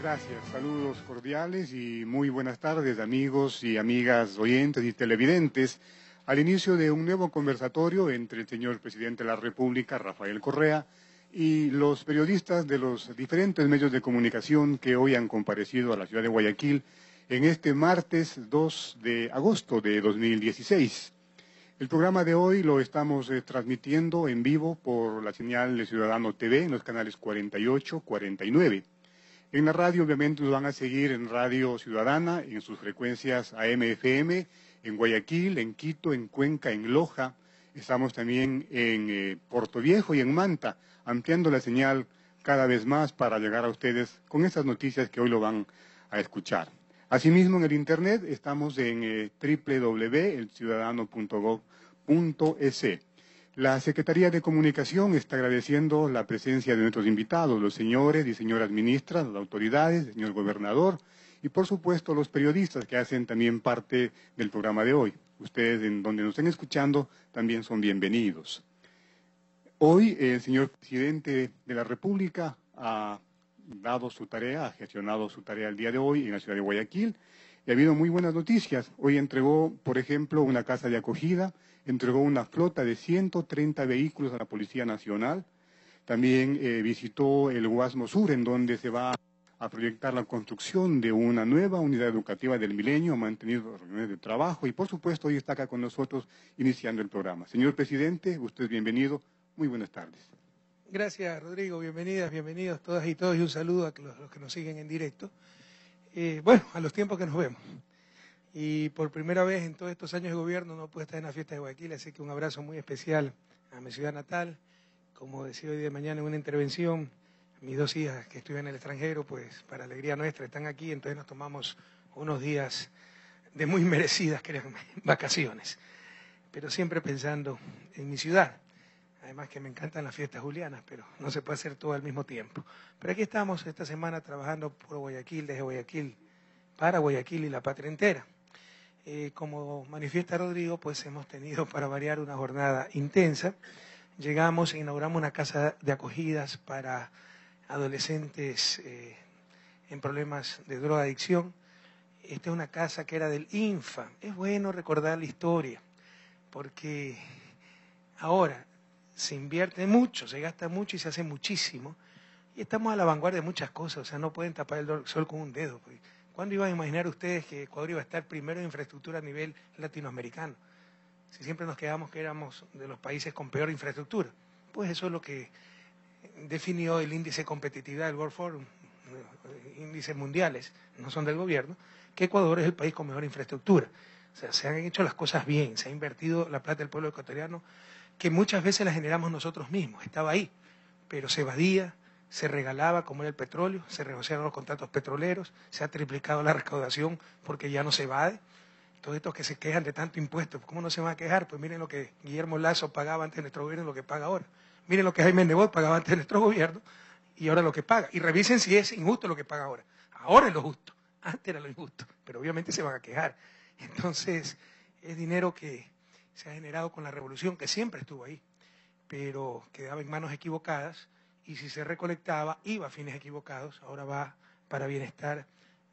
Gracias, saludos cordiales y muy buenas tardes, amigos y amigas oyentes y televidentes, al inicio de un nuevo conversatorio entre el señor presidente de la República, Rafael Correa, y los periodistas de los diferentes medios de comunicación que hoy han comparecido a la ciudad de Guayaquil en este martes 2 de agosto de 2016. El programa de hoy lo estamos transmitiendo en vivo por la señal de Ciudadano TV en los canales 48, 49. En la radio, obviamente, nos van a seguir en Radio Ciudadana, en sus frecuencias AM/FM, en Guayaquil, en Quito, en Cuenca, en Loja. Estamos también en Puerto Viejo y en Manta, ampliando la señal cada vez más para llegar a ustedes con estas noticias que hoy lo van a escuchar. Asimismo, en el Internet estamos en www.elciudadano.gov.es. La Secretaría de Comunicación está agradeciendo la presencia de nuestros invitados, los señores y señoras ministras, las autoridades, el señor gobernador y, por supuesto, los periodistas que hacen también parte del programa de hoy. Ustedes, en donde nos estén escuchando, también son bienvenidos. Hoy, el señor presidente de la República ha dado su tarea, ha gestionado su tarea el día de hoy en la ciudad de Guayaquil. Y ha habido muy buenas noticias. Hoy entregó, por ejemplo, una casa de acogida, entregó una flota de 130 vehículos a la Policía Nacional. También visitó el Guasmo Sur, en donde se va a proyectar la construcción de una nueva unidad educativa del Milenio, ha mantenido reuniones de trabajo y, por supuesto, hoy está acá con nosotros iniciando el programa. Señor presidente, usted es bienvenido. Muy buenas tardes. Gracias, Rodrigo. Bienvenidas, bienvenidos todas y todos y un saludo a los que nos siguen en directo. Bueno, a los tiempos que nos vemos. Y por primera vez en todos estos años de gobierno no pude estar en la fiesta de Guayaquil, así que un abrazo muy especial a mi ciudad natal. Como decía hoy de mañana en una intervención, mis dos hijas que estudian en el extranjero, pues para alegría nuestra están aquí, entonces nos tomamos unos días de muy merecidas, créanme, vacaciones. Pero siempre pensando en mi ciudad. Además que me encantan las fiestas julianas, pero no se puede hacer todo al mismo tiempo. Pero aquí estamos esta semana trabajando por Guayaquil, desde Guayaquil, para Guayaquil y la patria entera. Como manifiesta Rodrigo, pues hemos tenido para variar una jornada intensa. Llegamos e inauguramos una casa de acogidas para adolescentes en problemas de drogadicción. Esta es una casa que era del INFA. Es bueno recordar la historia, porque ahora se invierte mucho, se gasta mucho y se hace muchísimo. Y estamos a la vanguardia de muchas cosas, o sea, no pueden tapar el sol con un dedo. ¿Cuándo iban a imaginar ustedes que Ecuador iba a estar primero en infraestructura a nivel latinoamericano? Si siempre nos quedamos que éramos de los países con peor infraestructura. Pues eso es lo que definió el índice de competitividad del World Forum, índices mundiales, no son del gobierno, que Ecuador es el país con mejor infraestructura. O sea, se han hecho las cosas bien, se ha invertido la plata del pueblo ecuatoriano, que muchas veces la generamos nosotros mismos, estaba ahí, pero se evadía, se regalaba como era el petróleo, se renegociaron los contratos petroleros, se ha triplicado la recaudación porque ya no se evade. Todos estos que se quejan de tanto impuesto, ¿cómo no se van a quejar? Pues miren lo que Guillermo Lasso pagaba antes de nuestro gobierno y lo que paga ahora. Miren lo que Jaime Nebot pagaba antes de nuestro gobierno y ahora lo que paga. Y revisen si es injusto lo que paga ahora. Ahora es lo justo, antes era lo injusto, pero obviamente se van a quejar. Entonces, es dinero que se ha generado con la revolución, que siempre estuvo ahí, pero quedaba en manos equivocadas y si se recolectaba, iba a fines equivocados, ahora va para bienestar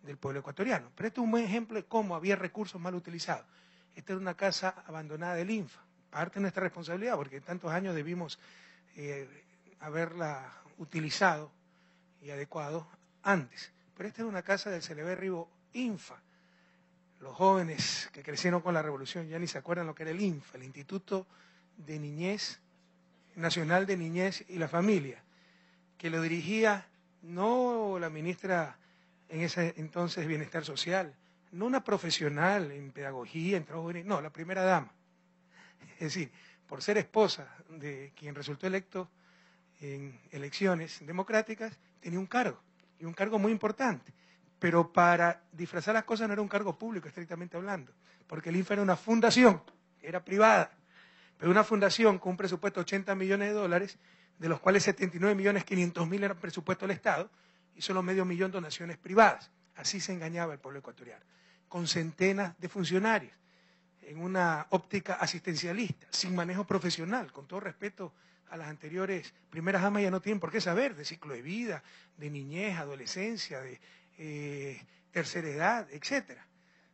del pueblo ecuatoriano. Pero este es un buen ejemplo de cómo había recursos mal utilizados. Esta era una casa abandonada del INFA, parte de nuestra responsabilidad, porque en tantos años debimos haberla utilizado y adecuado antes. Pero esta era una casa del Celeberribo INFA. Los jóvenes que crecieron con la revolución ya ni se acuerdan lo que era el INFA, el Instituto de Niñez, Nacional de Niñez y la Familia, que lo dirigía no la ministra en ese entonces de Bienestar Social, no una profesional en pedagogía, en trabajo juvenil, no, la primera dama. Es decir, por ser esposa de quien resultó electo en elecciones democráticas, tenía un cargo, y un cargo muy importante. Pero para disfrazar las cosas no era un cargo público, estrictamente hablando, porque el INFA era una fundación, era privada, pero una fundación con un presupuesto de 80 millones de dólares, de los cuales 79.500.000 eran presupuesto del Estado, y solo medio millón donaciones privadas. Así se engañaba el pueblo ecuatoriano, con centenas de funcionarios, en una óptica asistencialista, sin manejo profesional, con todo respeto a las anteriores primeras damas ya no tienen por qué saber de ciclo de vida, de niñez, adolescencia, de tercera edad, etcétera.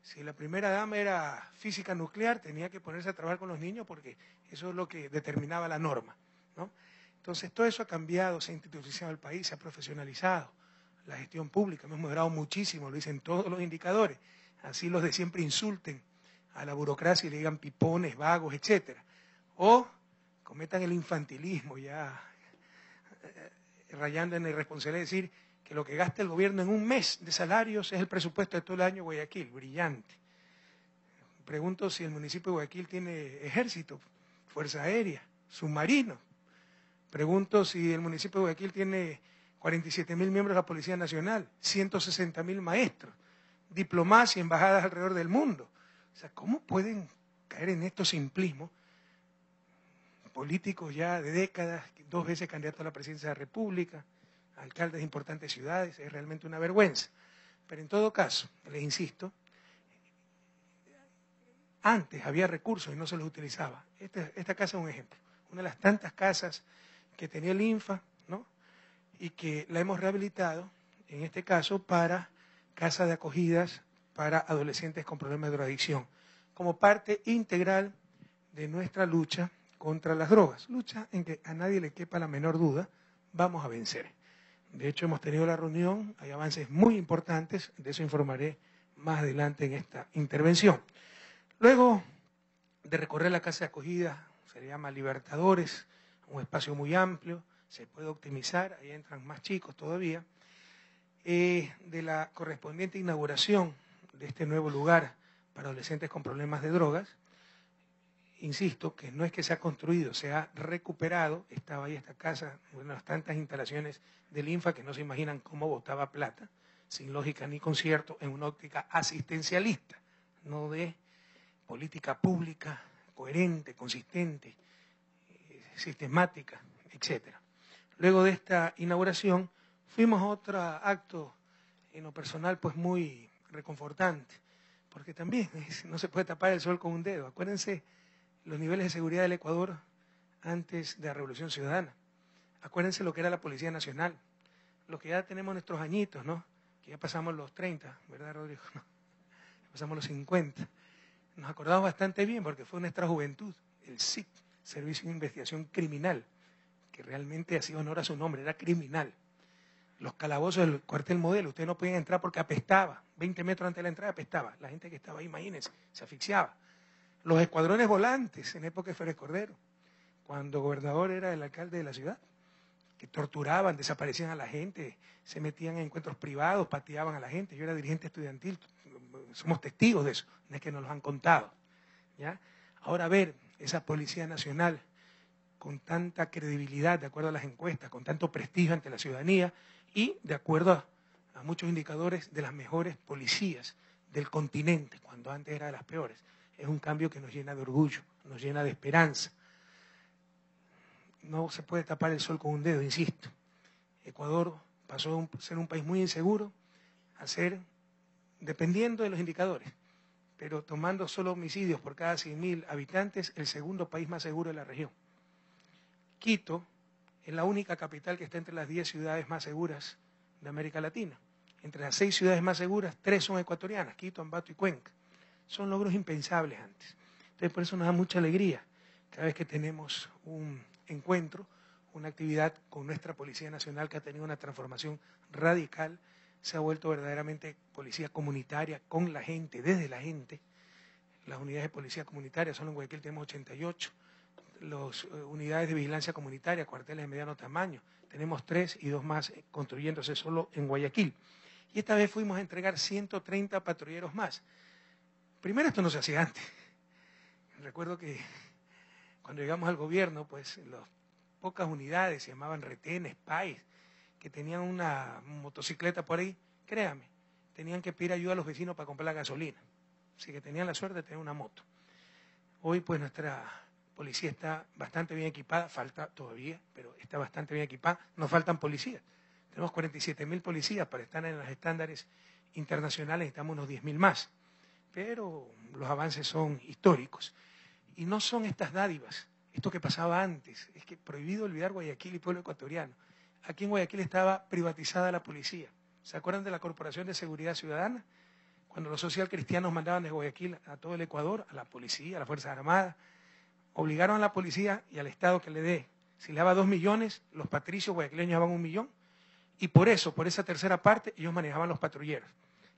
Si la primera dama era física nuclear, tenía que ponerse a trabajar con los niños porque eso es lo que determinaba la norma, ¿no? Entonces, todo eso ha cambiado, se ha institucionalizado el país, se ha profesionalizado. La gestión pública, hemos mejorado muchísimo, lo dicen todos los indicadores. Así los de siempre insulten a la burocracia y le digan pipones, vagos, etcétera. O cometan el infantilismo ya rayando en la irresponsabilidad de decir que lo que gasta el gobierno en un mes de salarios es el presupuesto de todo el año de Guayaquil, brillante. Pregunto si el municipio de Guayaquil tiene ejército, fuerza aérea, submarinos. Pregunto si el municipio de Guayaquil tiene 47.000 miembros de la Policía Nacional, 160.000 maestros, diplomacia, embajadas alrededor del mundo. O sea, ¿cómo pueden caer en estos simplismos? Políticos ya de décadas, 2 veces candidatos a la presidencia de la República, alcaldes de importantes ciudades, es realmente una vergüenza. Pero en todo caso, les insisto, antes había recursos y no se los utilizaba. Esta casa es un ejemplo, una de las tantas casas que tenía el INFA, ¿no? Y que la hemos rehabilitado, en este caso, para casas de acogidas para adolescentes con problemas de drogadicción, como parte integral de nuestra lucha contra las drogas, lucha en que a nadie le quepa la menor duda, vamos a vencer. De hecho, hemos tenido la reunión, hay avances muy importantes, de eso informaré más adelante en esta intervención. Luego de recorrer la casa de acogida, se le llama Libertadores, un espacio muy amplio, se puede optimizar, ahí entran más chicos todavía, de la correspondiente inauguración de este nuevo lugar para adolescentes con problemas de drogas. Insisto que no es que se ha construido, se ha recuperado, estaba ahí esta casa, una de las tantas instalaciones del INFA que no se imaginan cómo botaba plata, sin lógica ni concierto, en una óptica asistencialista, no de política pública, coherente, consistente, sistemática, etcétera. Luego de esta inauguración, fuimos a otro acto, en lo personal, pues muy reconfortante, porque también no se puede tapar el sol con un dedo. Acuérdense los niveles de seguridad del Ecuador antes de la Revolución Ciudadana. Acuérdense lo que era la Policía Nacional, lo que ya tenemos nuestros añitos, ¿no? Que ya pasamos los 30, ¿verdad, Rodrigo? No, ya pasamos los 50. Nos acordamos bastante bien porque fue nuestra juventud, el SIC, Servicio de Investigación Criminal, que realmente hacía honor a su nombre, era criminal. Los calabozos del cuartel Modelo, ustedes no podían entrar porque apestaba, 20 metros antes de la entrada apestaba. La gente que estaba ahí, imagínense, se asfixiaba. Los escuadrones volantes en época de Férez Cordero, cuando gobernador era el alcalde de la ciudad, que torturaban, desaparecían a la gente, se metían en encuentros privados, pateaban a la gente. Yo era dirigente estudiantil, somos testigos de eso, no es que nos lo han contado, ¿ya? Ahora ver esa Policía Nacional con tanta credibilidad, de acuerdo a las encuestas, con tanto prestigio ante la ciudadanía y de acuerdo a muchos indicadores de las mejores policías del continente, cuando antes era de las peores. Es un cambio que nos llena de orgullo, nos llena de esperanza. No se puede tapar el sol con un dedo, insisto. Ecuador pasó de ser un país muy inseguro a ser, dependiendo de los indicadores, pero tomando solo homicidios por cada 100.000 habitantes, el segundo país más seguro de la región. Quito es la única capital que está entre las 10 ciudades más seguras de América Latina. Entre las 6 ciudades más seguras, 3 son ecuatorianas, Quito, Ambato y Cuenca. Son logros impensables antes. Entonces, por eso nos da mucha alegría cada vez que tenemos un encuentro, una actividad con nuestra Policía Nacional que ha tenido una transformación radical, se ha vuelto verdaderamente policía comunitaria con la gente, desde la gente. Las unidades de policía comunitaria, solo en Guayaquil tenemos 88. Las unidades de vigilancia comunitaria, cuarteles de mediano tamaño, tenemos 3 y 2 más construyéndose solo en Guayaquil. Y esta vez fuimos a entregar 130 patrulleros más. Primero, esto no se hacía antes. Recuerdo que cuando llegamos al gobierno, pues las pocas unidades se llamaban retenes, PAIs, que tenían una motocicleta por ahí, créame, tenían que pedir ayuda a los vecinos para comprar la gasolina. Así que tenían la suerte de tener una moto. Hoy, pues, nuestra policía está bastante bien equipada, falta todavía, pero está bastante bien equipada. Nos faltan policías. Tenemos 47.000 policías para estar en los estándares internacionales, necesitamos unos 10.000 más. Pero los avances son históricos. Y no son estas dádivas, esto que pasaba antes, es que prohibido olvidar Guayaquil y pueblo ecuatoriano. Aquí en Guayaquil estaba privatizada la policía. ¿Se acuerdan de la Corporación de Seguridad Ciudadana? Cuando los socialcristianos mandaban de Guayaquil a todo el Ecuador, a la policía, a las Fuerzas Armadas, obligaron a la policía y al Estado que le dé. Si le daba 2 millones, los patricios guayaquileños daban 1 millón, y por eso, por esa tercera parte, ellos manejaban los patrulleros.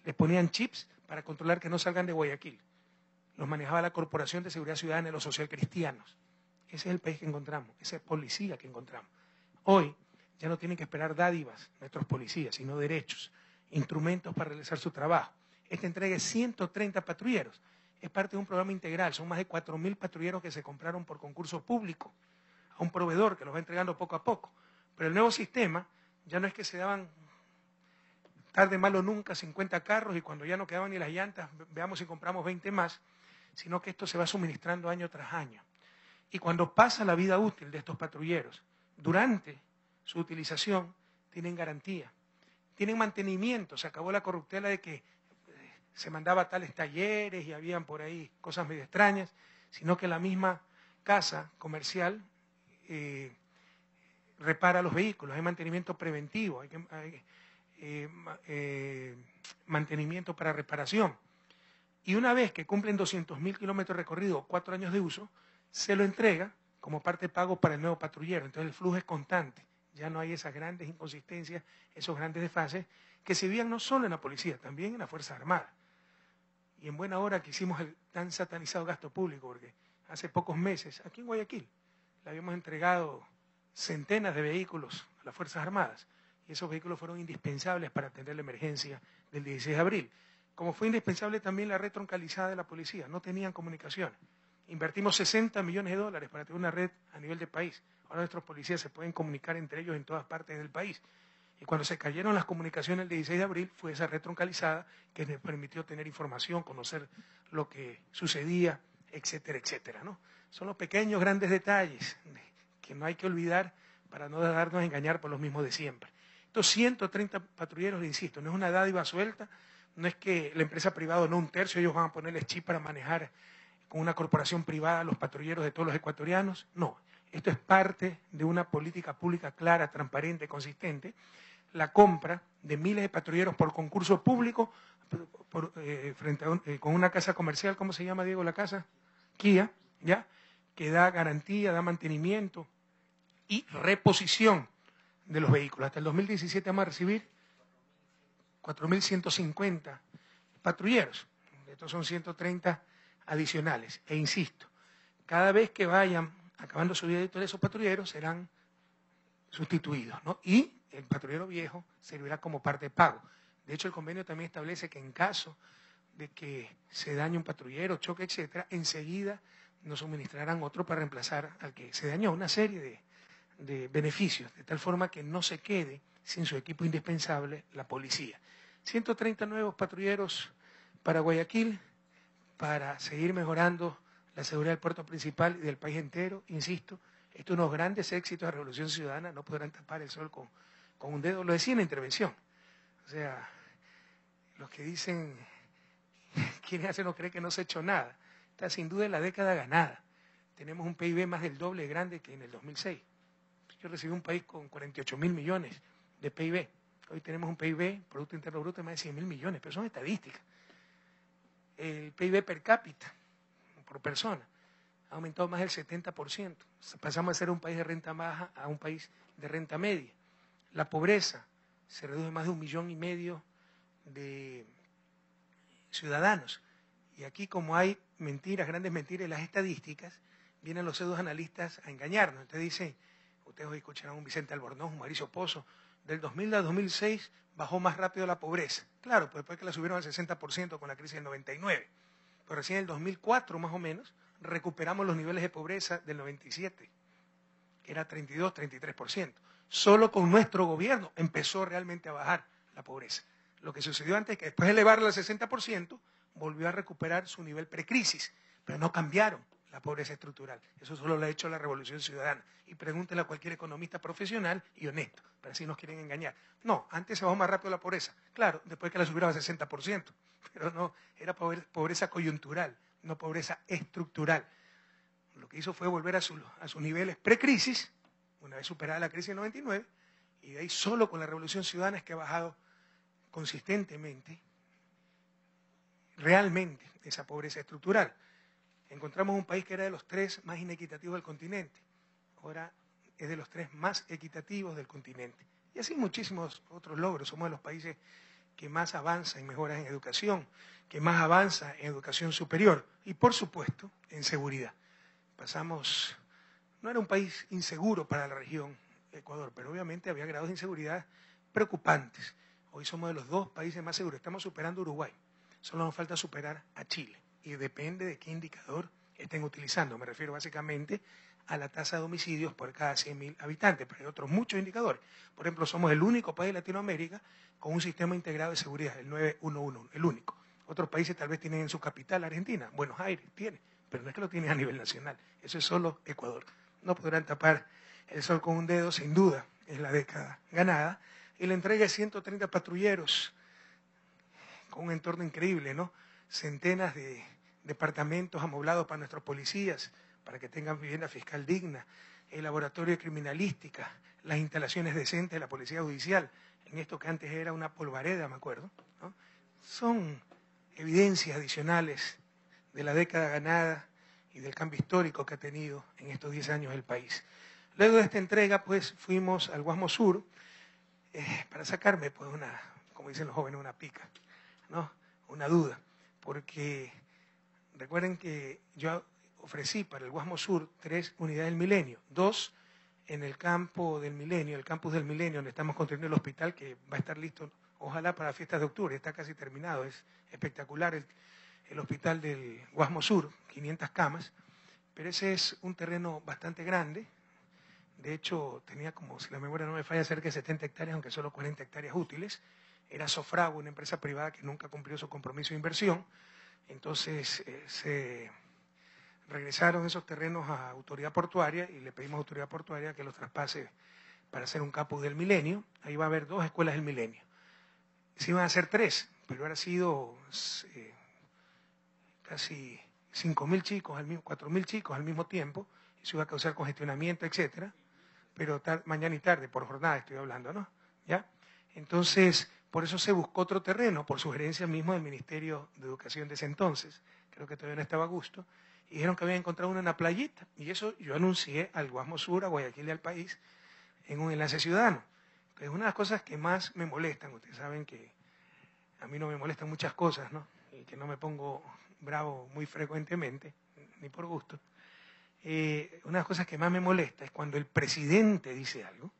Les ponían chips para controlar que no salgan de Guayaquil. Los manejaba la Corporación de Seguridad Ciudadana y los socialcristianos. Ese es el país que encontramos, esa policía que encontramos. Hoy ya no tienen que esperar dádivas nuestros policías, sino derechos, instrumentos para realizar su trabajo. Esta entrega es 130 patrulleros. Es parte de un programa integral. Son más de 4.000 patrulleros que se compraron por concurso público a un proveedor que los va entregando poco a poco. Pero el nuevo sistema ya no es que se daban tarde malo nunca 50 carros y cuando ya no quedaban ni las llantas, veamos si compramos 20 más, sino que esto se va suministrando año tras año. Y cuando pasa la vida útil de estos patrulleros, durante su utilización, tienen garantía, tienen mantenimiento. Se acabó la corruptela de que se mandaba a tales talleres y habían por ahí cosas medio extrañas, sino que la misma casa comercial repara los vehículos, hay mantenimiento preventivo, hay mantenimiento para reparación. Y una vez que cumplen 200.000 kilómetros recorridos, 4 años de uso, se lo entrega como parte de pago para el nuevo patrullero. Entonces el flujo es constante, ya no hay esas grandes inconsistencias, esos grandes desfases que se veían no solo en la policía, también en las Fuerzas Armadas. Y en buena hora que hicimos el tan satanizado gasto público, porque hace pocos meses, aquí en Guayaquil, le habíamos entregado centenas de vehículos a las Fuerzas Armadas, y esos vehículos fueron indispensables para atender la emergencia del 16 de abril. Como fue indispensable también la red troncalizada de la policía, no tenían comunicación. Invertimos 60 millones de dólares para tener una red a nivel de país. Ahora nuestros policías se pueden comunicar entre ellos en todas partes del país. Y cuando se cayeron las comunicaciones el 16 de abril, fue esa red troncalizada que les permitió tener información, conocer lo que sucedía, etcétera, etcétera, ¿no? Son los pequeños, grandes detalles que no hay que olvidar para no darnos a engañar por los mismos de siempre. Estos 130 patrulleros, le insisto, no es una dádiva suelta, no es que la empresa privada no un tercio, ellos van a ponerles chip para manejar con una corporación privada los patrulleros de todos los ecuatorianos. No, esto es parte de una política pública clara, transparente, consistente. La compra de miles de patrulleros por concurso público con una casa comercial, ¿cómo se llama, Diego, la casa? Kia, ¿ya? Que da garantía, da mantenimiento y reposición de los vehículos. Hasta el 2017 vamos a recibir 4.150 patrulleros. Estos son 130 adicionales. E insisto, cada vez que vayan acabando su vida de esos patrulleros serán sustituidos, ¿no? Y el patrullero viejo servirá como parte de pago. De hecho, el convenio también establece que en caso de que se dañe un patrullero, choque, etcétera, enseguida nos suministrarán otro para reemplazar al que se dañó. Una serie de beneficios, de tal forma que no se quede sin su equipo indispensable la policía. 130 nuevos patrulleros para Guayaquil, para seguir mejorando la seguridad del puerto principal y del país entero. Insisto, esto es unos grandes éxitos de la Revolución Ciudadana, no podrán tapar el sol con un dedo. Lo decía en la intervención. O sea, los que dicen, quieren hacer no creen que no se ha hecho nada. Esta sin duda es la década ganada. Tenemos un PIB más del doble grande que en el 2006. Yo recibí un país con 48.000 millones de PIB. Hoy tenemos un PIB, Producto Interno Bruto, de más de 100.000 millones, pero son estadísticas. El PIB per cápita, por persona, ha aumentado más del 70%. Pasamos a ser un país de renta baja a un país de renta media. La pobreza se reduce más de 1,5 millones de ciudadanos. Y aquí, como hay mentiras, grandes mentiras en las estadísticas, vienen los pseudos analistas a engañarnos. Entonces dicen, ustedes hoy escucharán a un Vicente Albornoz, un Mauricio Pozo, del 2000 al 2006 bajó más rápido la pobreza. Claro, pues después que la subieron al 60% con la crisis del 99. Pero recién en el 2004, más o menos, recuperamos los niveles de pobreza del 97, que era 32, 33%. Solo con nuestro gobierno empezó realmente a bajar la pobreza. Lo que sucedió antes es que después de elevarla al 60%, volvió a recuperar su nivel precrisis, pero no cambiaron la pobreza estructural. Eso solo lo ha hecho la Revolución Ciudadana. Y pregúntenle a cualquier economista profesional y honesto, pero así nos quieren engañar. No, antes se bajó más rápido la pobreza. Claro, después que la subieron al 60%, pero no, era pobreza coyuntural, no pobreza estructural. lo que hizo fue volver a sus niveles precrisis, una vez superada la crisis del 99, y de ahí solo con la Revolución Ciudadana es que ha bajado consistentemente, realmente, esa pobreza estructural. Encontramos un país que era de los 3 más inequitativos del continente, ahora es de los 3 más equitativos del continente. Y así muchísimos otros logros. Somos de los países que más avanza en mejoras en educación, que más avanza en educación superior y, por supuesto, en seguridad. No era un país inseguro para la región Ecuador, pero obviamente había grados de inseguridad preocupantes. Hoy somos de los 2 países más seguros, estamos superando a Uruguay, solo nos falta superar a Chile, y depende de qué indicador estén utilizando. Me refiero básicamente a la tasa de homicidios por cada 100.000 habitantes, pero hay otros muchos indicadores. Por ejemplo, somos el único país de Latinoamérica con un sistema integrado de seguridad, el 911, el único. Otros países tal vez tienen en su capital, Argentina, Buenos Aires tiene, pero no es que lo tienen a nivel nacional, eso es solo Ecuador. No podrán tapar el sol con un dedo, sin duda, es la década ganada, y la entrega de 130 patrulleros, con un entorno increíble, ¿no? Centenas de departamentos amoblados para nuestros policías, para que tengan vivienda fiscal digna, el laboratorio de criminalística, las instalaciones decentes de la Policía Judicial, en esto que antes era una polvareda, me acuerdo, ¿no? Son evidencias adicionales de la década ganada y del cambio histórico que ha tenido en estos 10 años el país. Luego de esta entrega, pues, fuimos al Guasmo Sur para sacarme, pues, como dicen los jóvenes, una pica, ¿no? Una duda, porque recuerden que yo ofrecí para el Guasmo Sur 3 unidades del Milenio, 2 en el campo del Milenio, el campus del Milenio, donde estamos construyendo el hospital que va a estar listo, ojalá para fiestas de octubre, está casi terminado, es espectacular el hospital del Guasmo Sur, 500 camas, pero ese es un terreno bastante grande. De hecho, tenía como, si la memoria no me falla, cerca de 70 hectáreas, aunque solo 40 hectáreas útiles. Era Sofrago, una empresa privada que nunca cumplió su compromiso de inversión. Entonces, se regresaron esos terrenos a Autoridad Portuaria y le pedimos a Autoridad Portuaria que los traspase para hacer un campus del Milenio. Ahí va a haber 2 escuelas del Milenio. Se iban a hacer 3, pero ahora ha sido casi 5.000 chicos, 4.000 chicos al mismo tiempo. Eso iba a causar congestionamiento, etcétera. Pero mañana y tarde, por jornada estoy hablando, ¿no? ¿Ya? Entonces, por eso se buscó otro terreno, por sugerencia mismo del Ministerio de Educación de ese entonces, creo que todavía no estaba a gusto, y dijeron que habían encontrado uno en la playita, y eso yo anuncié al Guasmo Sur, a Guayaquil y al país, en un enlace ciudadano. Entonces, una de las cosas que más me molestan, ustedes saben que a mí no me molestan muchas cosas, ¿no? Y que no me pongo bravo muy frecuentemente, ni por gusto. Una de las cosas que más me molesta es cuando el presidente dice algo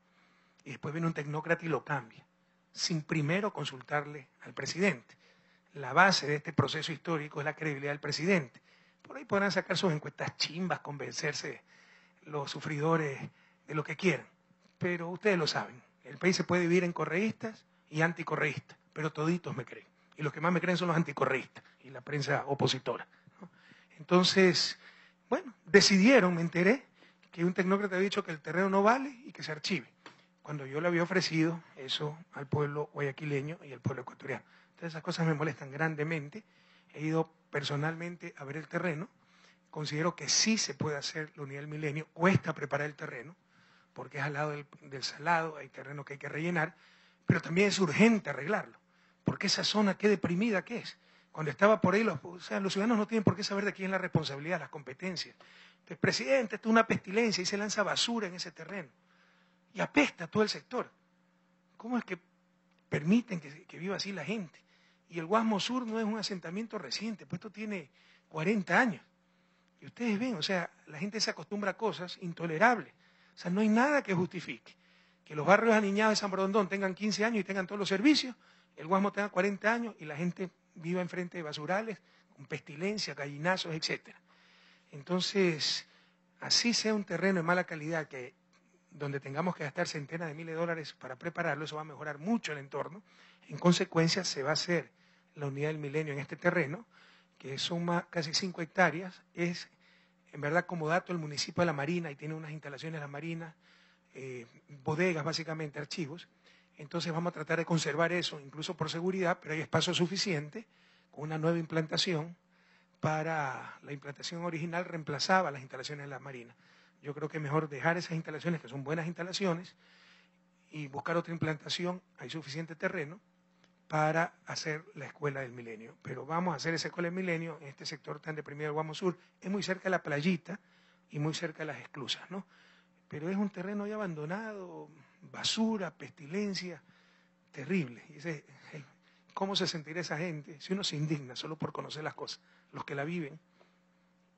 y después viene un tecnócrata y lo cambia, sin primero consultarle al presidente. La base de este proceso histórico es la credibilidad del presidente. Por ahí podrán sacar sus encuestas chimbas, convencerse los sufridores de lo que quieran, pero ustedes lo saben, el país se puede dividir en correístas y anticorreístas, pero toditos me creen, y los que más me creen son los anticorreístas y la prensa opositora, ¿no? Entonces, bueno, decidieron, me enteré, que un tecnócrata había dicho que el terreno no vale y que se archive, cuando yo le había ofrecido eso al pueblo guayaquileño y al pueblo ecuatoriano. Entonces esas cosas me molestan grandemente. He ido personalmente a ver el terreno, considero que sí se puede hacer la unidad del Milenio, cuesta preparar el terreno, porque es al lado del salado, hay terreno que hay que rellenar, pero también es urgente arreglarlo, porque esa zona qué deprimida que es. Cuando estaba por ahí, los ciudadanos no tienen por qué saber de quién es la responsabilidad, las competencias. Entonces, presidente, esto es una pestilencia y se lanza basura en ese terreno. Y apesta todo el sector. ¿Cómo es que permiten que viva así la gente? Y el Guasmo Sur no es un asentamiento reciente, pues esto tiene 40 años. Y ustedes ven, o sea, la gente se acostumbra a cosas intolerables. O sea, no hay nada que justifique que los barrios aniñados de San Borondón tengan 15 años y tengan todos los servicios, el Guasmo tenga 40 años y la gente viva enfrente de basurales, con pestilencia, gallinazos, etc. Entonces, así sea un terreno de mala calidad, donde tengamos que gastar centenas de miles de dólares para prepararlo, eso va a mejorar mucho el entorno. En consecuencia, se va a hacer la unidad del Milenio en este terreno, que suma casi 5 hectáreas, es en verdad como dato el municipio de La Marina, y tiene unas instalaciones de La Marina, bodegas básicamente, archivos. Entonces vamos a tratar de conservar eso, incluso por seguridad, pero hay espacio suficiente, con una nueva implantación, para la implantación original reemplazaba las instalaciones de la Marina. Yo creo que es mejor dejar esas instalaciones, que son buenas instalaciones, y buscar otra implantación. Hay suficiente terreno para hacer la Escuela del Milenio. Pero vamos a hacer esa Escuela del Milenio en este sector tan deprimido del Guamo Sur. Es muy cerca de la playita y muy cerca de las esclusas, ¿no? Pero es un terreno ya abandonado, basura, pestilencia, terrible. Y ¿cómo se sentirá esa gente si uno se indigna solo por conocer las cosas? Los que la viven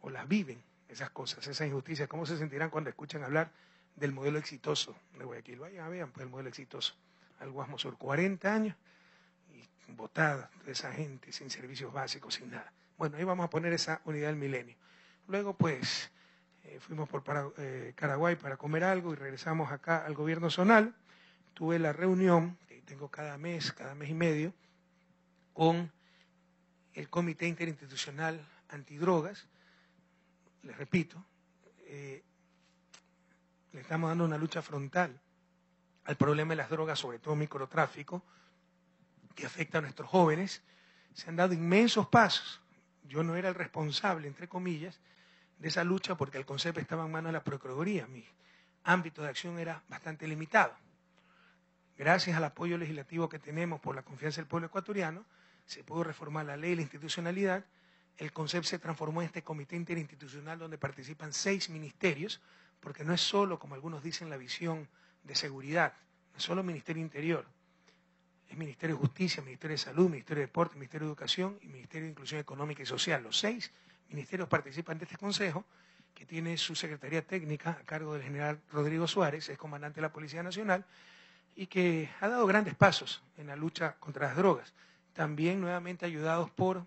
o las viven, esas cosas, esas injusticias, ¿cómo se sentirán cuando escuchan hablar del modelo exitoso de Guayaquil? Vayan, vean pues el modelo exitoso al Guasmo Sur, 40 años y botada de esa gente, sin servicios básicos, sin nada. Bueno, ahí vamos a poner esa unidad del milenio. Luego, pues, fuimos por Caraguay para comer algo y regresamos acá al gobierno zonal. Tuve la reunión, que tengo cada mes y medio, con el Comité Interinstitucional Antidrogas. Les repito, le estamos dando una lucha frontal al problema de las drogas, sobre todo microtráfico, que afecta a nuestros jóvenes. Se han dado inmensos pasos. Yo no era el responsable, entre comillas, de esa lucha porque el concepto estaba en manos de la Procuraduría. Mi ámbito de acción era bastante limitado. Gracias al apoyo legislativo que tenemos por la confianza del pueblo ecuatoriano, se pudo reformar la ley y la institucionalidad. El concepto se transformó en este comité interinstitucional donde participan 6 ministerios, porque no es solo, como algunos dicen, la visión de seguridad, no es solo Ministerio Interior, es Ministerio de Justicia, Ministerio de Salud, Ministerio de Deporte, Ministerio de Educación y Ministerio de Inclusión Económica y Social. Los 6 ministerios participan de este consejo, que tiene su secretaría técnica a cargo del general Rodrigo Suárez, es comandante de la Policía Nacional, y que ha dado grandes pasos en la lucha contra las drogas. También nuevamente ayudados por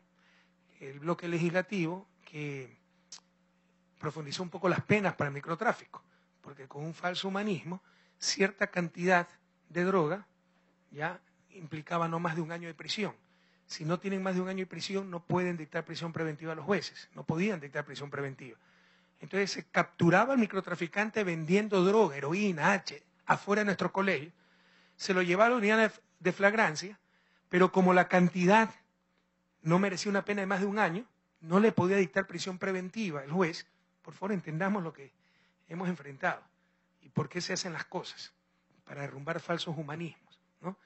el bloque legislativo, que profundizó un poco las penas para el microtráfico, porque con un falso humanismo, cierta cantidad de droga ya implicaba no más de 1 año de prisión. Si no tienen más de 1 año de prisión, no pueden dictar prisión preventiva a los jueces, no podían dictar prisión preventiva. Entonces se capturaba al microtraficante vendiendo droga, heroína, afuera de nuestro colegio, se lo llevaba a la unidad de flagrancia, pero como la cantidad no merecía una pena de más de 1 año, no le podía dictar prisión preventiva el juez. Por favor, entendamos lo que hemos enfrentado y por qué se hacen las cosas, para derrumbar falsos humanismos, ¿no?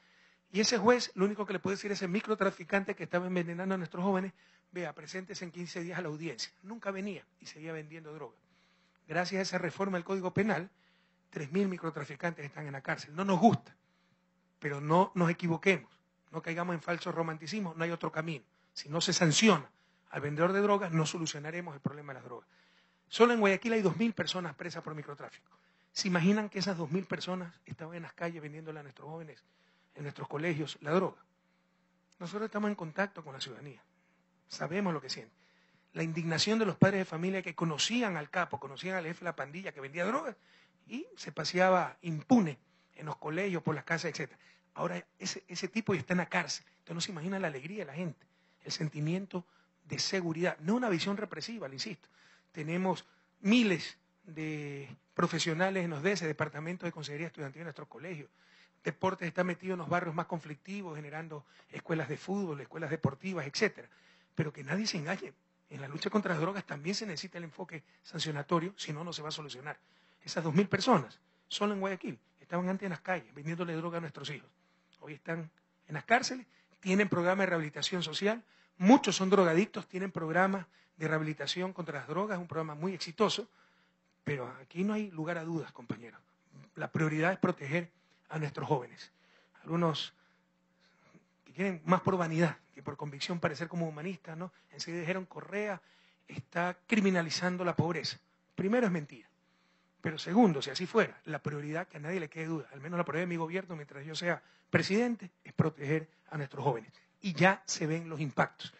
Y ese juez, lo único que le puede decir a ese microtraficante que estaba envenenando a nuestros jóvenes, vea, preséntese en 15 días a la audiencia. Nunca venía y seguía vendiendo droga. Gracias a esa reforma del Código Penal, 3.000 microtraficantes están en la cárcel. No nos gusta, pero no nos equivoquemos, no caigamos en falsos romanticismos, no hay otro camino. Si no se sanciona al vendedor de drogas, no solucionaremos el problema de las drogas. Solo en Guayaquil hay 2.000 personas presas por microtráfico. ¿Se imaginan que esas 2.000 personas estaban en las calles vendiéndole a nuestros jóvenes, en nuestros colegios, la droga? Nosotros estamos en contacto con la ciudadanía, sabemos lo que sienten. La indignación de los padres de familia que conocían al capo, conocían al jefe de la pandilla que vendía drogas y se paseaba impune en los colegios, por las casas, etc. Ahora ese tipo ya está en la cárcel. Entonces no se imagina la alegría de la gente, el sentimiento de seguridad, no una visión represiva, le insisto. Tenemos miles de profesionales en los ese departamentos de consejería estudiantil en nuestros colegios. Deportes está metido en los barrios más conflictivos, generando escuelas de fútbol, escuelas deportivas, etcétera. Pero que nadie se engañe. En la lucha contra las drogas también se necesita el enfoque sancionatorio, si no, no se va a solucionar. Esas 2.000 personas, solo en Guayaquil, estaban antes en las calles vendiéndole droga a nuestros hijos. Hoy están en las cárceles, tienen programa de rehabilitación social, muchos son drogadictos, tienen programas de rehabilitación contra las drogas, un programa muy exitoso, pero aquí no hay lugar a dudas, compañeros. La prioridad es proteger a nuestros jóvenes. Algunos que quieren más por vanidad que por convicción parecer como humanistas, ¿no? Enseguida dijeron, Correa está criminalizando la pobreza. Primero, es mentira. Pero segundo, si así fuera, la prioridad, que a nadie le quede duda, al menos la prioridad de mi gobierno mientras yo sea presidente, es proteger a nuestros jóvenes. Y ya se ven los impactos.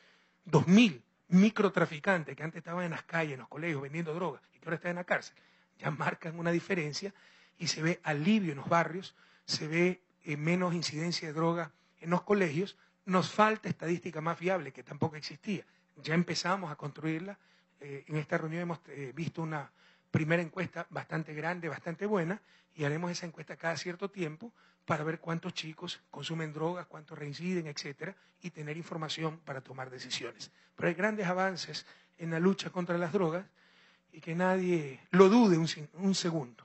2.000 microtraficantes que antes estaban en las calles, en los colegios, vendiendo drogas y que ahora están en la cárcel, ya marcan una diferencia y se ve alivio en los barrios, se ve menos incidencia de droga en los colegios. Nos falta estadística más fiable, que tampoco existía. Ya empezamos a construirla. En esta reunión hemos visto una primera encuesta bastante grande, bastante buena, y haremos esa encuesta cada cierto tiempo para ver cuántos chicos consumen drogas, cuántos reinciden, etcétera, y tener información para tomar decisiones. Pero hay grandes avances en la lucha contra las drogas y que nadie lo dude un segundo.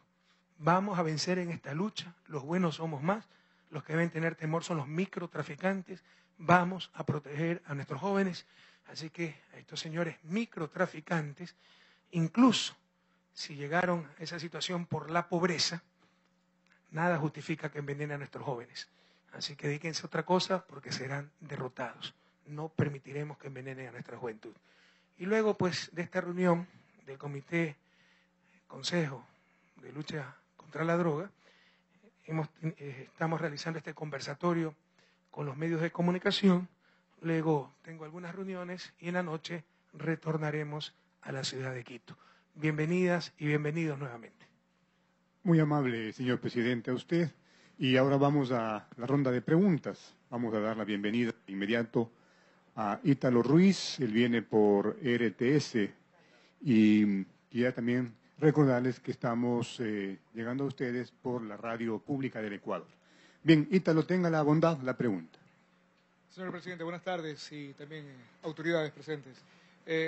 Vamos a vencer en esta lucha, los buenos somos más, los que deben tener temor son los microtraficantes, vamos a proteger a nuestros jóvenes, así que a estos señores microtraficantes, incluso si llegaron a esa situación por la pobreza, nada justifica que envenenen a nuestros jóvenes. Así que dedíquense a otra cosa porque serán derrotados. No permitiremos que envenenen a nuestra juventud. Y luego, pues, de esta reunión del Comité Consejo de Lucha contra la Droga, estamos realizando este conversatorio con los medios de comunicación. Luego tengo algunas reuniones y en la noche retornaremos a la ciudad de Quito. Bienvenidas y bienvenidos nuevamente. Muy amable, señor presidente, a usted. Y ahora vamos a la ronda de preguntas. Vamos a dar la bienvenida de inmediato a Ítalo Ruiz. Él viene por RTS. Y ya también recordarles que estamos llegando a ustedes por la Radio Pública del Ecuador. Bien, Ítalo, tenga la bondad, la pregunta. Señor presidente, buenas tardes y también autoridades presentes.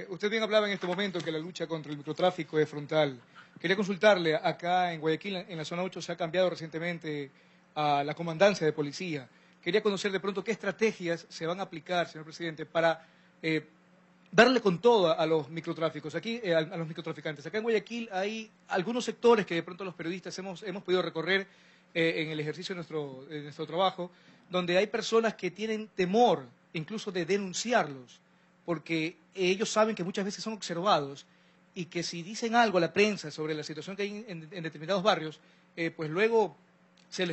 Usted bien hablaba en este momento que la lucha contra el microtráfico es frontal. Quería consultarle, acá en Guayaquil, en la zona 8, se ha cambiado recientemente a la comandancia de policía. Quería conocer de pronto qué estrategias se van a aplicar, señor presidente, para darle con todo a los microtráficos, a los microtraficantes. Acá en Guayaquil hay algunos sectores que de pronto los periodistas hemos podido recorrer en el ejercicio de nuestro trabajo, donde hay personas que tienen temor incluso de denunciarlos, porque ellos saben que muchas veces son observados y que si dicen algo a la prensa sobre la situación que hay en determinados barrios, pues luego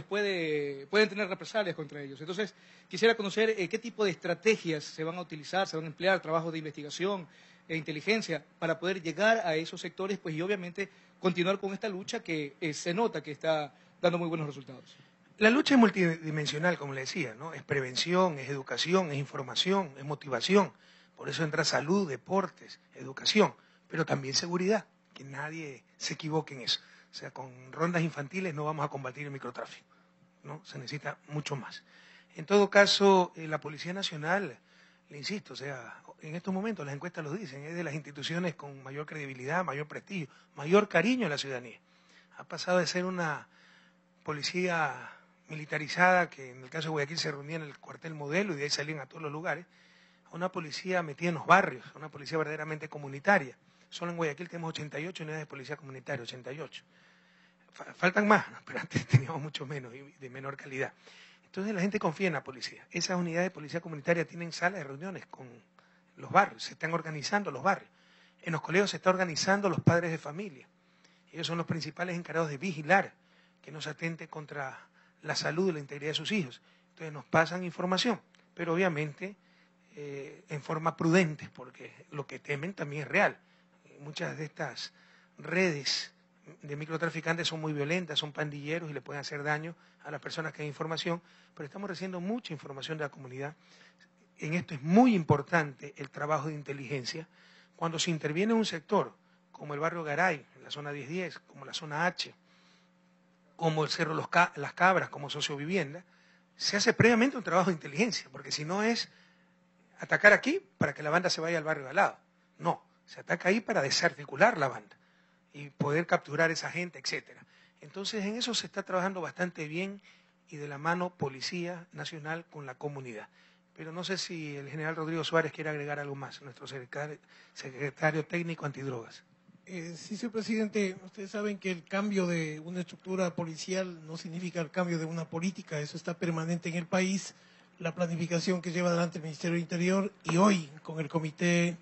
pueden tener represalias contra ellos. Entonces, quisiera conocer qué tipo de estrategias se van a utilizar, se van a emplear, trabajos de investigación e inteligencia para poder llegar a esos sectores, pues y obviamente continuar con esta lucha que se nota que está dando muy buenos resultados. La lucha es multidimensional, como le decía, ¿no? Es prevención, es educación, es información, es motivación. Por eso entra salud, deportes, educación, pero también seguridad, que nadie se equivoque en eso. O sea, con rondas infantiles no vamos a combatir el microtráfico, ¿no? Se necesita mucho más. En todo caso, la Policía Nacional, le insisto, o sea, en estos momentos las encuestas lo dicen, es de las instituciones con mayor credibilidad, mayor prestigio, mayor cariño a la ciudadanía. Ha pasado de ser una policía militarizada, que en el caso de Guayaquil se reunía en el cuartel Modelo y de ahí salían a todos los lugares, a una policía metida en los barrios, a una policía verdaderamente comunitaria. Solo en Guayaquil tenemos 88 unidades de policía comunitaria, 88. Faltan más, ¿no? Pero antes teníamos mucho menos y de menor calidad. Entonces la gente confía en la policía. Esas unidades de policía comunitaria tienen salas de reuniones con los barrios, se están organizando los barrios. En los colegios se están organizando los padres de familia. Ellos son los principales encargados de vigilar que no se atente contra la salud y la integridad de sus hijos. Entonces nos pasan información, pero obviamente en forma prudente, porque lo que temen también es real. Muchas de estas redes de microtraficantes son muy violentas, son pandilleros y le pueden hacer daño a las personas que hay información, pero estamos recibiendo mucha información de la comunidad. En esto es muy importante el trabajo de inteligencia. Cuando se interviene en un sector, como el barrio Garay, en la zona 1010, como la zona H, como el Cerro Las Cabras, como sociovivienda, se hace previamente un trabajo de inteligencia, porque si no es atacar aquí para que la banda se vaya al barrio de al lado. No, se ataca ahí para desarticular la banda y poder capturar a esa gente, etcétera. Entonces en eso se está trabajando bastante bien y de la mano Policía Nacional con la comunidad. Pero no sé si el general Rodrigo Suárez quiere agregar algo más, nuestro secretario técnico antidrogas. Sí, señor presidente, ustedes saben que el cambio de una estructura policial no significa el cambio de una política, eso está permanente en el país, la planificación que lleva adelante el Ministerio del Interior y hoy con el Comité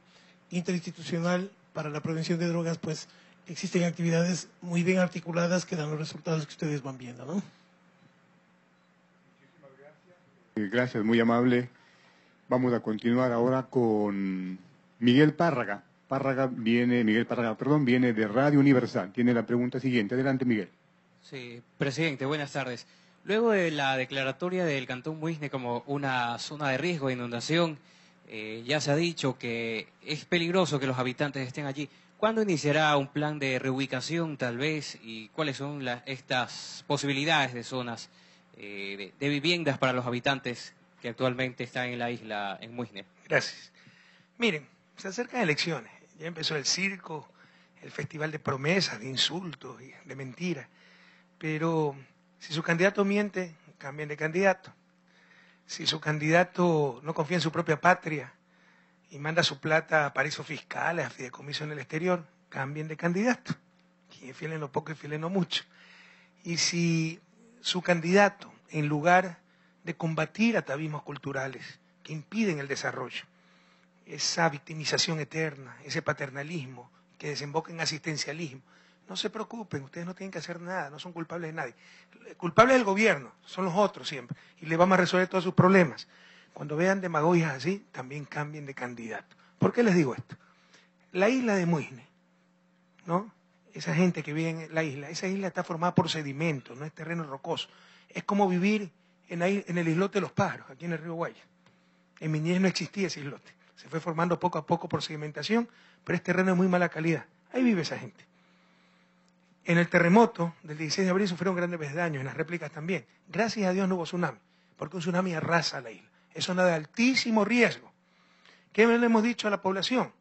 Interinstitucional para la Prevención de Drogas, pues existen actividades muy bien articuladas que dan los resultados que ustedes van viendo, ¿no? Muchísimas gracias. Gracias, muy amable. Vamos a continuar ahora con Miguel Párraga. Miguel Párraga, viene de Radio Universal. Tiene la pregunta siguiente. Adelante, Miguel. Sí, presidente, buenas tardes. Luego de la declaratoria del Cantón Muisne como una zona de riesgo de inundación, ya se ha dicho que es peligroso que los habitantes estén allí. ¿Cuándo iniciará un plan de reubicación tal vez y cuáles son estas posibilidades de zonas de viviendas para los habitantes que actualmente están en la isla, en Muisne? Gracias. Miren, se acercan elecciones, ya empezó el circo, el festival de promesas, de insultos y de mentiras, pero si su candidato miente, cambien de candidato. Si su candidato no confía en su propia patria y manda su plata a paraísos fiscales, a fideicomisos en el exterior, cambien de candidato. Quien es fiel en lo poco es fiel en lo mucho. Y si su candidato, en lugar de combatir atavismos culturales que impiden el desarrollo, esa victimización eterna, ese paternalismo que desemboca en asistencialismo, no se preocupen, ustedes no tienen que hacer nada, no son culpables de nadie. El culpable es el gobierno, son los otros siempre, y le vamos a resolver todos sus problemas. Cuando vean demagogias así, también cambien de candidato. ¿Por qué les digo esto? La isla de Muisne, ¿no? Esa gente que vive en la isla, esa isla está formada por sedimentos, no es terreno rocoso. Es como vivir en el islote de los pájaros, aquí en el río Guaya. En mi niñez no existía ese islote. Se fue formando poco a poco por sedimentación, pero es terreno de muy mala calidad. Ahí vive esa gente. En el terremoto del 16 de abril sufrieron grandes daños, en las réplicas también. Gracias a Dios no hubo tsunami, porque un tsunami arrasa la isla. Es zona de altísimo riesgo. ¿Qué le hemos dicho a la población?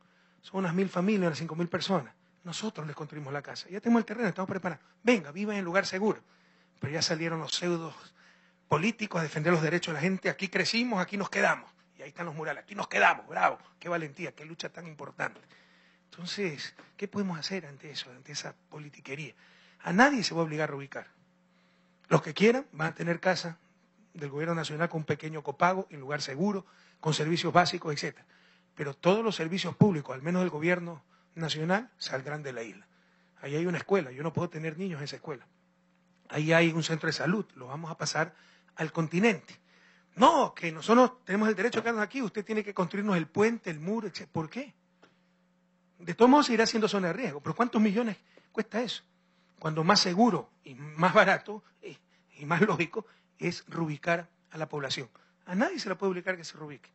Son unas 1000 familias, unas 5000 personas. Nosotros les construimos la casa. Ya tenemos el terreno, estamos preparados. Venga, vivan en lugar seguro. Pero ya salieron los pseudos políticos a defender los derechos de la gente. Aquí crecimos, aquí nos quedamos. Y ahí están los murales. Aquí nos quedamos, bravo. Qué valentía, qué lucha tan importante. Entonces, ¿qué podemos hacer ante eso, ante esa politiquería? A nadie se va a obligar a reubicar. Los que quieran van a tener casa del gobierno nacional con un pequeño copago, en lugar seguro, con servicios básicos, etc. Pero todos los servicios públicos, al menos del gobierno nacional, saldrán de la isla. Ahí hay una escuela, yo no puedo tener niños en esa escuela. Ahí hay un centro de salud, lo vamos a pasar al continente. No, que nosotros tenemos el derecho a quedarnos aquí, usted tiene que construirnos el puente, el muro, etc. ¿Por qué? De todos modos seguirá siendo zona de riesgo, pero ¿cuántos millones cuesta eso? Cuando más seguro y más barato y más lógico es reubicar a la población. A nadie se le puede obligar que se reubique.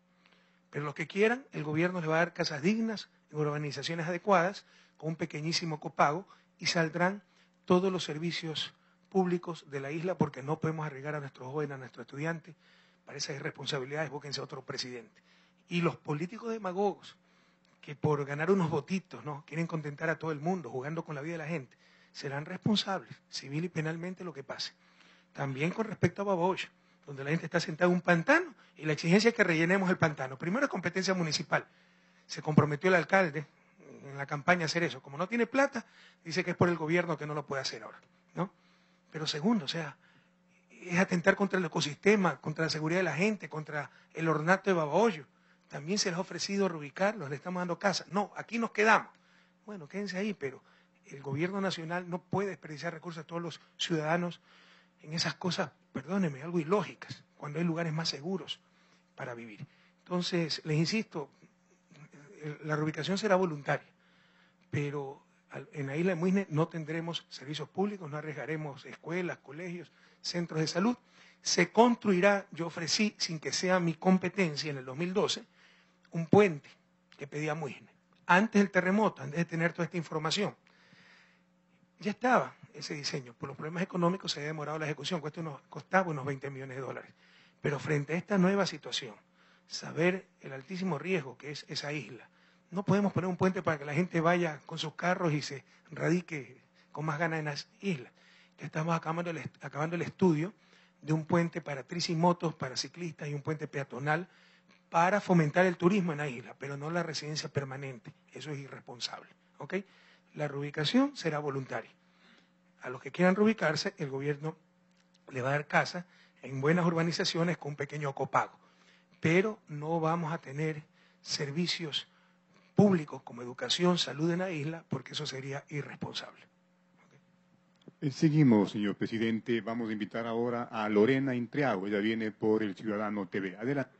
Pero los que quieran, el gobierno les va a dar casas dignas, en urbanizaciones adecuadas, con un pequeñísimo copago, y saldrán todos los servicios públicos de la isla, porque no podemos arriesgar a nuestros jóvenes, a nuestros estudiantes, para esas irresponsabilidades, búsquense otro presidente. Y los políticos demagogos, que por ganar unos votitos, ¿no?, quieren contentar a todo el mundo, jugando con la vida de la gente, serán responsables, civil y penalmente, lo que pase. También con respecto a Babahoyo, donde la gente está sentada en un pantano y la exigencia es que rellenemos el pantano. Primero es competencia municipal. Se comprometió el alcalde en la campaña a hacer eso. Como no tiene plata, dice que es por el gobierno que no lo puede hacer ahora, ¿no? Pero segundo, o sea, es atentar contra el ecosistema, contra la seguridad de la gente, contra el ornato de Babahoyo. También se les ha ofrecido reubicarlos, le estamos dando casa. No, aquí nos quedamos. Bueno, quédense ahí, pero el gobierno nacional no puede desperdiciar recursos a todos los ciudadanos en esas cosas, perdónenme, algo ilógicas, cuando hay lugares más seguros para vivir. Entonces, les insisto, la reubicación será voluntaria, pero en la isla de Muisne no tendremos servicios públicos, no arriesgaremos escuelas, colegios, centros de salud. Se construirá, yo ofrecí, sin que sea mi competencia, en el 2012, un puente que pedía Muisne. Antes del terremoto, antes de tener toda esta información, ya estaba ese diseño. Por los problemas económicos se había demorado la ejecución, costaba unos 20 millones de dólares. Pero frente a esta nueva situación, saber el altísimo riesgo que es esa isla, no podemos poner un puente para que la gente vaya con sus carros y se radique con más ganas en las islas. Ya estamos acabando el estudio de un puente para tricimotos, para ciclistas y un puente peatonal para fomentar el turismo en la isla, pero no la residencia permanente. Eso es irresponsable, ¿ok? La reubicación será voluntaria. A los que quieran reubicarse, el gobierno le va a dar casa en buenas urbanizaciones con un pequeño copago. Pero no vamos a tener servicios públicos como educación, salud en la isla, porque eso sería irresponsable. Seguimos, señor presidente. Vamos a invitar ahora a Lorena Intriago. Ella viene por El Ciudadano TV. Adelante.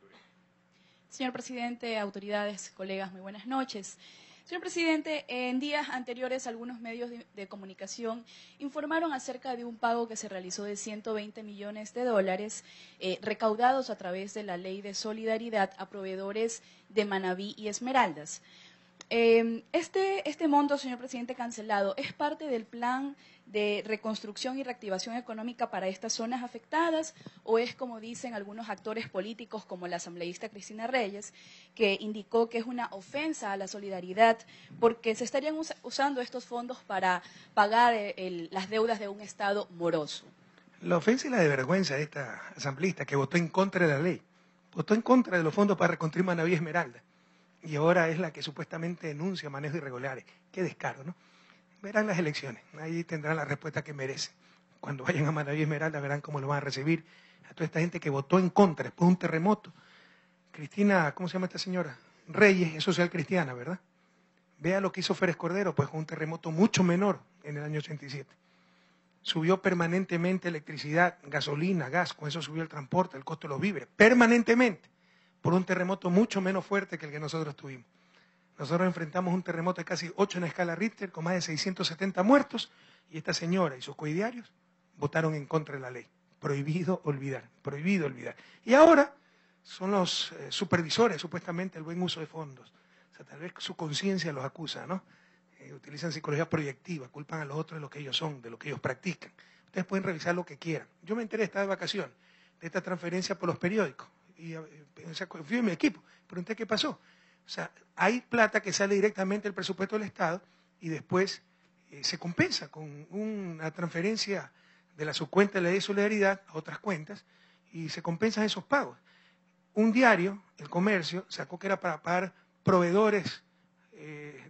Señor presidente, autoridades, colegas, muy buenas noches. Señor presidente, en días anteriores algunos medios de comunicación informaron acerca de un pago que se realizó de 120 millones de dólares recaudados a través de la Ley de Solidaridad a proveedores de Manabí y Esmeraldas. Este monto, señor presidente, cancelado, ¿es parte del plan de reconstrucción y reactivación económica para estas zonas afectadas o es, como dicen algunos actores políticos como la asambleísta Cristina Reyes, que indicó que es una ofensa a la solidaridad porque se estarían usando estos fondos para pagar las deudas de un Estado moroso? La ofensa y la desvergüenza de esta asambleísta que votó en contra de la ley, votó en contra de los fondos para reconstruir Manaví Esmeralda y ahora es la que supuestamente denuncia manejos irregulares. Qué descaro, ¿no? Verán las elecciones, ahí tendrán la respuesta que merecen. Cuando vayan a Manaví Esmeralda verán cómo lo van a recibir a toda esta gente que votó en contra después de un terremoto. Cristina, ¿cómo se llama esta señora? Reyes, es social cristiana, ¿verdad? Vea lo que hizo Férez Cordero, pues con un terremoto mucho menor en el año 87. Subió permanentemente electricidad, gasolina, gas, con eso subió el transporte, el costo de los víveres, permanentemente, por un terremoto mucho menos fuerte que el que nosotros tuvimos. Nosotros enfrentamos un terremoto de casi 8 en escala Richter, con más de 670 muertos, y esta señora y sus coidiarios votaron en contra de la ley. Prohibido olvidar, prohibido olvidar. Y ahora son los supervisores, supuestamente, el buen uso de fondos. O sea, tal vez su conciencia los acusa, ¿no? Utilizan psicología proyectiva, culpan a los otros de lo que ellos son, de lo que ellos practican. Ustedes pueden revisar lo que quieran. Yo me enteré, estaba de vacaciones, de esta transferencia por los periódicos. Y confío en mi equipo. Pregunté qué pasó. O sea, hay plata que sale directamente del presupuesto del Estado y después se compensa con una transferencia de la subcuenta de la ley de solidaridad a otras cuentas y se compensan esos pagos. Un diario, El Comercio, sacó que era para pagar proveedores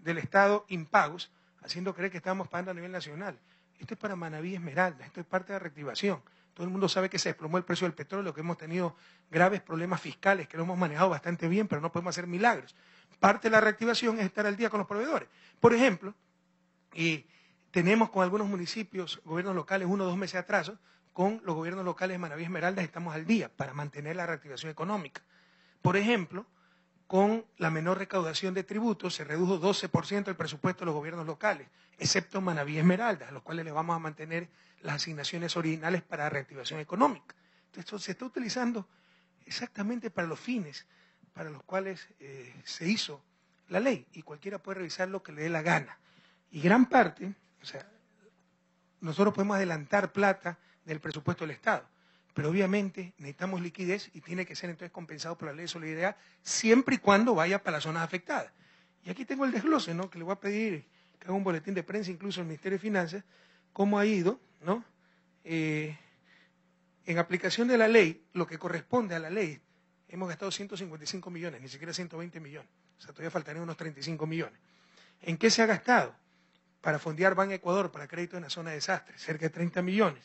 del Estado impagos, haciendo creer que estábamos pagando a nivel nacional. Esto es para Manaví Esmeralda, esto es parte de la reactivación. Todo el mundo sabe que se desplomó el precio del petróleo, que hemos tenido graves problemas fiscales, que lo hemos manejado bastante bien, pero no podemos hacer milagros. Parte de la reactivación es estar al día con los proveedores. Por ejemplo, tenemos con algunos municipios, gobiernos locales, 1 o 2 meses de atraso, con los gobiernos locales de Manaví Esmeralda estamos al día para mantener la reactivación económica. Por ejemplo, con la menor recaudación de tributos, se redujo 12% el presupuesto de los gobiernos locales, excepto Manaví Esmeralda, a los cuales le vamos a mantener las asignaciones originales para la reactivación económica. Entonces, esto se está utilizando exactamente para los fines para los cuales se hizo la ley, y cualquiera puede revisar lo que le dé la gana. Y gran parte, o sea, nosotros podemos adelantar plata del presupuesto del Estado, pero obviamente necesitamos liquidez y tiene que ser entonces compensado por la ley de solidaridad siempre y cuando vaya para las zonas afectadas. Y aquí tengo el desglose, ¿no? Que le voy a pedir que haga un boletín de prensa, incluso al Ministerio de Finanzas, cómo ha ido, ¿no? En aplicación de la ley, lo que corresponde a la ley, hemos gastado 155 millones, ni siquiera 120 millones. O sea, todavía faltarían unos 35 millones. ¿En qué se ha gastado? Para fondear Ban Ecuador, para crédito en la zona de desastre, cerca de 30 millones.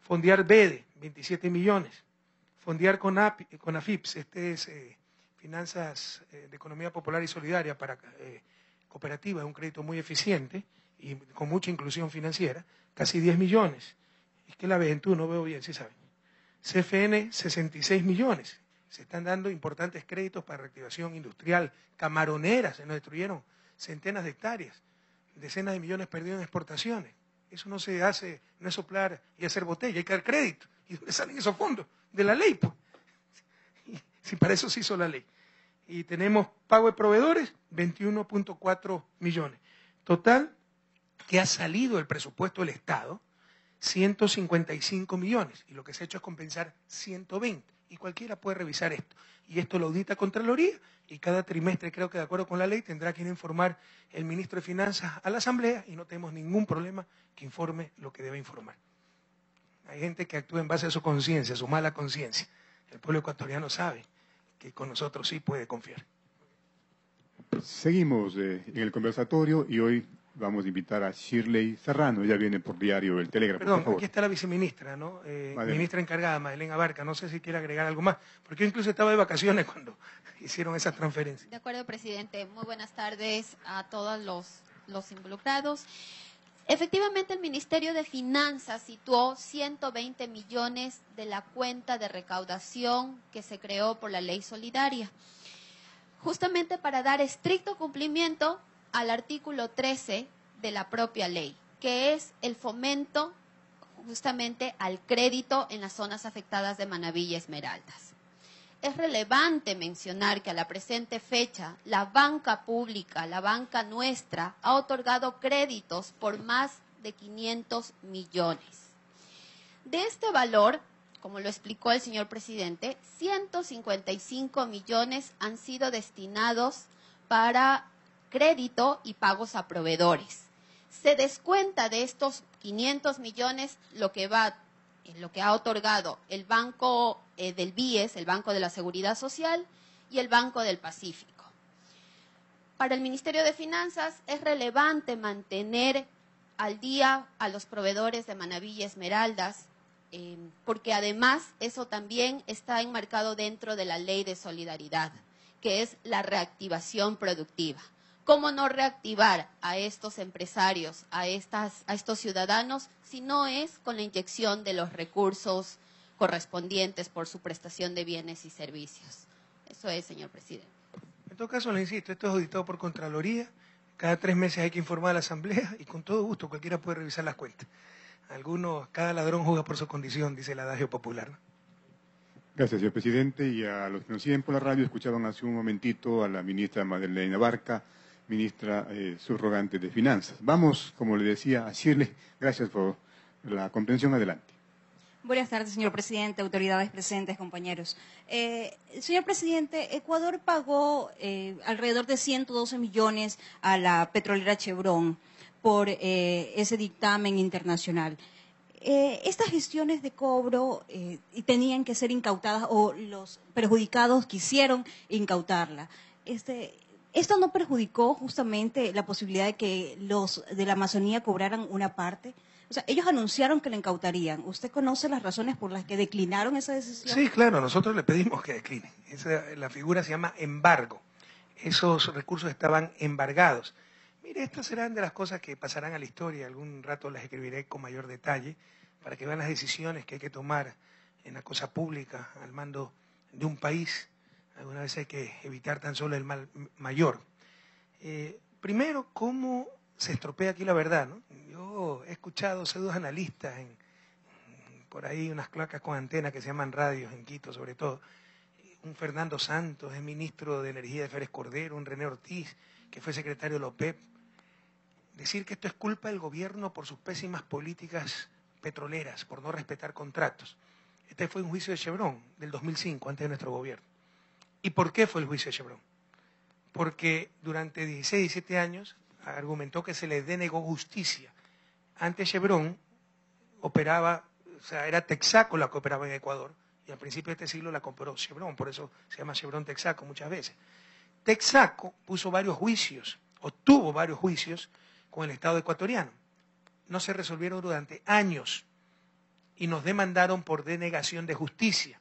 Fondear BEDE, 27 millones. Fondear CONAFIPS, este es Finanzas de Economía Popular y Solidaria para cooperativas, es un crédito muy eficiente y con mucha inclusión financiera, casi 10 millones. Es que la Juventud no veo bien, ¿sí saben? CFN, 66 millones. Se están dando importantes créditos para reactivación industrial, camaroneras, se nos destruyeron centenas de hectáreas, decenas de millones perdidos en exportaciones. Eso no se hace, no es soplar y hacer botella, hay que dar crédito. ¿Y dónde salen esos fondos? De la ley, pues. Si para eso se hizo la ley. Y tenemos pago de proveedores, 21.4 millones. Total, que ha salido del presupuesto del Estado, 155 millones. Y lo que se ha hecho es compensar 120. Y cualquiera puede revisar esto. Y esto lo audita Contraloría y cada trimestre, creo que de acuerdo con la ley, tendrá que informar el ministro de Finanzas a la Asamblea y no tenemos ningún problema que informe lo que debe informar. Hay gente que actúa en base a su conciencia, a su mala conciencia. El pueblo ecuatoriano sabe que con nosotros sí puede confiar. Seguimos en el conversatorio y hoy vamos a invitar a Shirley Serrano. Ella viene por diario El Telégrafo. Perdón, por favor. aquí está la viceministra, ¿no? Ministra encargada, Madeleine Abarca. No sé si quiere agregar algo más, porque yo incluso estaba de vacaciones cuando hicieron esas transferencias. De acuerdo, presidente. Muy buenas tardes a todos los involucrados. Efectivamente, el Ministerio de Finanzas situó 120 millones de la cuenta de recaudación que se creó por la Ley Solidaria, justamente para dar estricto cumplimiento al artículo 13 de la propia ley, que es el fomento justamente al crédito en las zonas afectadas de Manaví y Esmeraldas. Es relevante mencionar que a la presente fecha la banca pública, la banca nuestra, ha otorgado créditos por más de 500 millones. De este valor, como lo explicó el señor presidente, 155 millones han sido destinados para crédito y pagos a proveedores. Se descuenta de estos 500 millones lo que ha otorgado el Banco del BIES, el Banco de la Seguridad Social y el Banco del Pacífico. Para el Ministerio de Finanzas es relevante mantener al día a los proveedores de Manabí y Esmeraldas, porque además eso también está enmarcado dentro de la Ley de Solidaridad, que es la reactivación productiva. ¿Cómo no reactivar a estos empresarios, a estos ciudadanos, si no es con la inyección de los recursos correspondientes por su prestación de bienes y servicios? Eso es, señor presidente. En todo caso, le insisto, esto es auditado por Contraloría, cada 3 meses hay que informar a la Asamblea y con todo gusto cualquiera puede revisar las cuentas. Cada ladrón juzga por su condición, dice el adagio popular. Gracias, señor presidente. Y a los que nos siguen por la radio, escuchaban hace un momentito a la ministra Madeleine Abarca, ministra subrogante de Finanzas. Vamos, como le decía, a Shirley, gracias por la comprensión. Adelante. Buenas tardes, señor presidente, autoridades presentes, compañeros. Señor presidente, Ecuador pagó alrededor de 112 millones a la petrolera Chevron por ese dictamen internacional. Estas gestiones de cobro tenían que ser incautadas o los perjudicados quisieron incautarla. ¿Esto no perjudicó justamente la posibilidad de que los de la Amazonía cobraran una parte? O sea, ellos anunciaron que la incautarían. ¿Usted conoce las razones por las que declinaron esa decisión? Sí, claro, nosotros le pedimos que decline. La figura se llama embargo. Esos recursos estaban embargados. Mire, estas serán de las cosas que pasarán a la historia. Algún rato las escribiré con mayor detalle para que vean las decisiones que hay que tomar en la cosa pública al mando de un país. Alguna vez hay que evitar tan solo el mal mayor. Primero, ¿cómo se estropea aquí la verdad, ¿no? Yo he escuchado pseudos analistas por ahí unas cloacas con antena que se llaman radios en Quito, sobre todo. Un Fernando Santos, el ministro de Energía de Férez Cordero, un René Ortiz, que fue secretario de la OPEP. Decir que esto es culpa del gobierno por sus pésimas políticas petroleras, por no respetar contratos. Este fue un juicio de Chevron del 2005, antes de nuestro gobierno. ¿Y por qué fue el juicio de Chevron? Porque durante 16, 17 años argumentó que se le denegó justicia. Antes Chevron operaba, o sea, era Texaco la que operaba en Ecuador, y al principio de este siglo la compró Chevron, por eso se llama Chevron Texaco muchas veces. Texaco puso varios juicios, o tuvo varios juicios con el Estado ecuatoriano. No se resolvieron durante años y nos demandaron por denegación de justicia.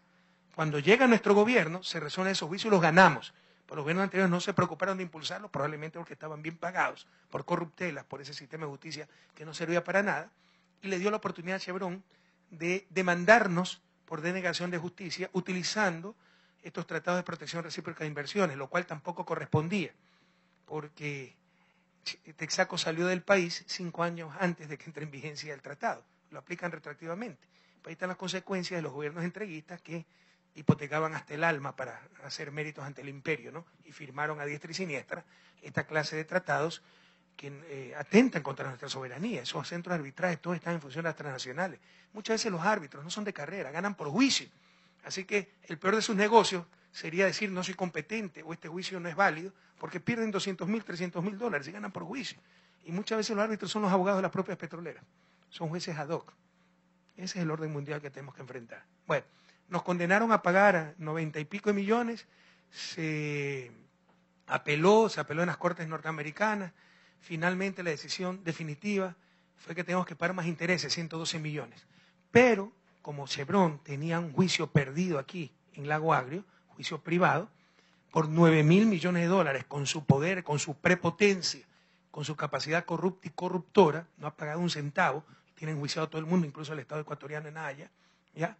Cuando llega nuestro gobierno, se resuelven esos juicios y los ganamos. Pero los gobiernos anteriores no se preocuparon de impulsarlos, probablemente porque estaban bien pagados por corruptelas, por ese sistema de justicia que no servía para nada, y le dio la oportunidad a Chevron de demandarnos por denegación de justicia utilizando estos tratados de protección recíproca de inversiones, lo cual tampoco correspondía, porque Texaco salió del país 5 años antes de que entre en vigencia el tratado. Lo aplican retroactivamente. Ahí están las consecuencias de los gobiernos entreguistas que hipotecaban hasta el alma para hacer méritos ante el imperio, ¿no? Y firmaron a diestra y siniestra esta clase de tratados que atentan contra nuestra soberanía. Esos centros arbitrales todos están en función de las transnacionales. Muchas veces los árbitros no son de carrera, ganan por juicio. Así que el peor de sus negocios sería decir no soy competente o este juicio no es válido, porque pierden 200.000, 300.000 dólares y ganan por juicio. Y muchas veces los árbitros son los abogados de las propias petroleras. Son jueces ad hoc. Ese es el orden mundial que tenemos que enfrentar. Bueno, nos condenaron a pagar 90 y pico de millones, se apeló en las cortes norteamericanas, finalmente la decisión definitiva fue que teníamos que pagar más intereses, 112 millones. Pero, como Chevron tenía un juicio perdido aquí en Lago Agrio, juicio privado, por 9.000 millones de dólares, con su poder, con su prepotencia, con su capacidad corrupta y corruptora, no ha pagado un centavo, tienen juiciado a todo el mundo, incluso el Estado ecuatoriano en Haya, ¿ya?